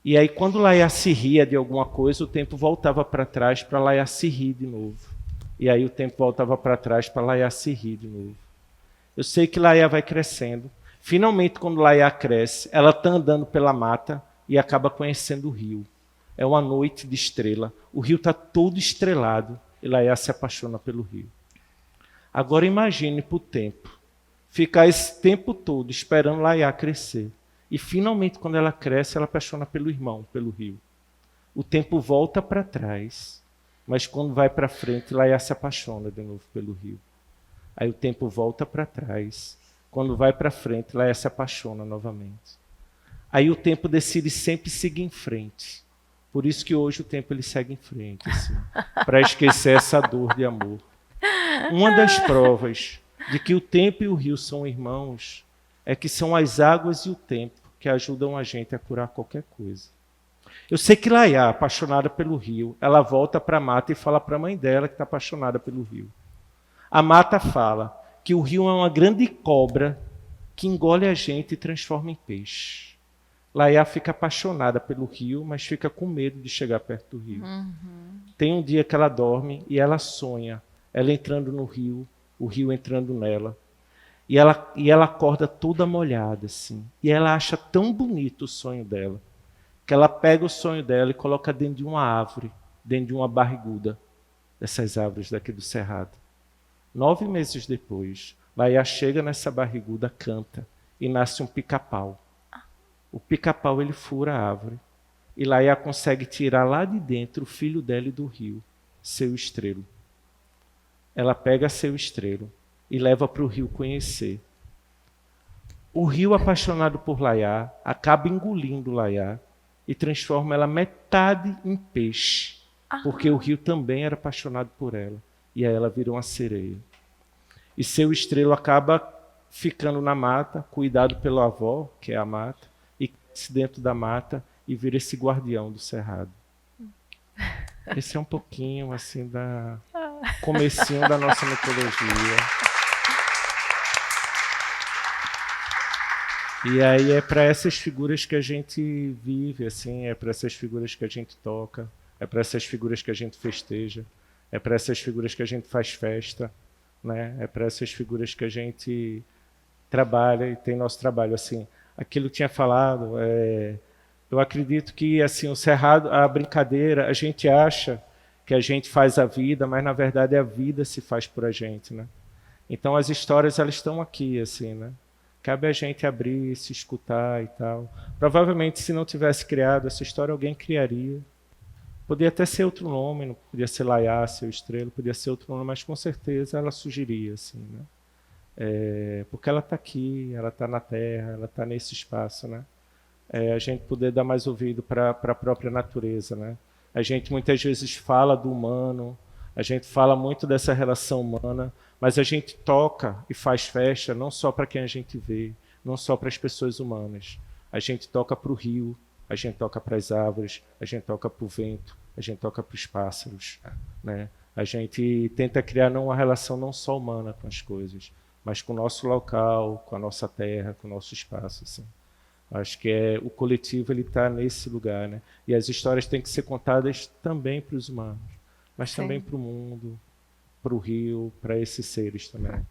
E aí, quando Laiá se ria de alguma coisa, o tempo voltava para trás para Laiá se rir de novo. E aí o tempo voltava para trás para Laiá se rir de novo. Eu sei que Laiá vai crescendo. Finalmente, quando Laiá cresce, ela está andando pela mata e acaba conhecendo o rio. É uma noite de estrela. O rio está todo estrelado e Laiá se apaixona pelo rio. Agora imagine para o tempo. Ficar esse tempo todo esperando Laiá crescer. E finalmente, quando ela cresce, ela apaixona pelo irmão, pelo rio. O tempo volta para trás, mas quando vai para frente, Laiá se apaixona de novo pelo rio. Aí o tempo volta para trás. Quando vai para frente, Laiá se apaixona novamente. Aí o tempo decide sempre seguir em frente. Por isso que hoje o tempo ele segue em frente, assim, para esquecer essa dor de amor. Uma das provas de que o tempo e o rio são irmãos é que são as águas e o tempo que ajudam a gente a curar qualquer coisa. Eu sei que Laiá, apaixonada pelo rio, ela volta para a mata e fala para a mãe dela que está apaixonada pelo rio. A mata fala que o rio é uma grande cobra que engole a gente e transforma em peixe. Laiá fica apaixonada pelo rio, mas fica com medo de chegar perto do rio. Tem um dia que ela dorme e ela sonha, ela entrando no rio, o rio entrando nela. E ela acorda toda molhada, assim. E ela acha tão bonito o sonho dela, que ela pega o sonho dela e coloca dentro de uma árvore, dentro de uma barriguda, dessas árvores daqui do Cerrado. 9 meses depois, Laiá chega nessa barriguda, canta, e nasce um pica-pau. O pica-pau ele fura a árvore. E Laiá consegue tirar lá de dentro o filho dela e do rio, Seu Estrelo. Ela pega Seu Estrelo e leva para o rio conhecer. O rio, apaixonado por Laiá, acaba engolindo Laiá e transforma ela metade em peixe, porque o rio também era apaixonado por ela. E aí ela vira uma sereia. E Seu Estrelo acaba ficando na mata, cuidado pela avó, que é a mata, e cresce dentro da mata e vira esse guardião do cerrado. Esse é um pouquinho assim da comecinho da nossa mitologia. E aí é para essas figuras que a gente vive, assim, é para essas figuras que a gente toca, é para essas figuras que a gente festeja, é para essas figuras que a gente faz festa, né? É para essas figuras que a gente trabalha e tem nosso trabalho, assim. Aquilo que tinha falado, eu acredito que assim o cerrado, a brincadeira, a gente acha que a gente faz a vida, mas na verdade a vida se faz por a gente, né? Então as histórias elas estão aqui, assim, né? Cabe a gente abrir, se escutar e tal. Provavelmente se não tivesse criado essa história, alguém criaria. Podia até ser outro nome, não podia ser Laiá, Seu Estrelo, podia ser outro nome, mas com certeza ela surgiria, assim, né? Porque ela está aqui, ela está na Terra, ela está nesse espaço, né? A gente poder dar mais ouvido para a própria natureza, né? A gente muitas vezes fala do humano, a gente fala muito dessa relação humana, mas a gente toca e faz festa não só para quem a gente vê, não só para as pessoas humanas. A gente toca para o rio, a gente toca para as árvores, a gente toca para o vento, a gente toca para os pássaros, né? A gente tenta criar uma relação não só humana com as coisas, mas com o nosso local, com a nossa terra, com o nosso espaço, assim. Acho que o coletivo ele está nesse lugar, né? E as histórias têm que ser contadas também para os humanos, mas também para o mundo, para o rio, para esses seres também.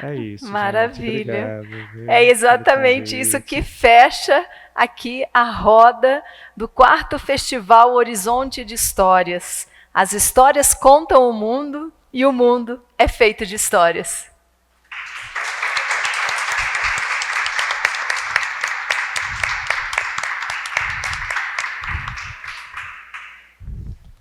É isso. Maravilha. Gente. Obrigado, é exatamente isso que fecha aqui a roda do 4º Festival Horizonte de Histórias. As histórias contam o mundo e o mundo é feito de histórias.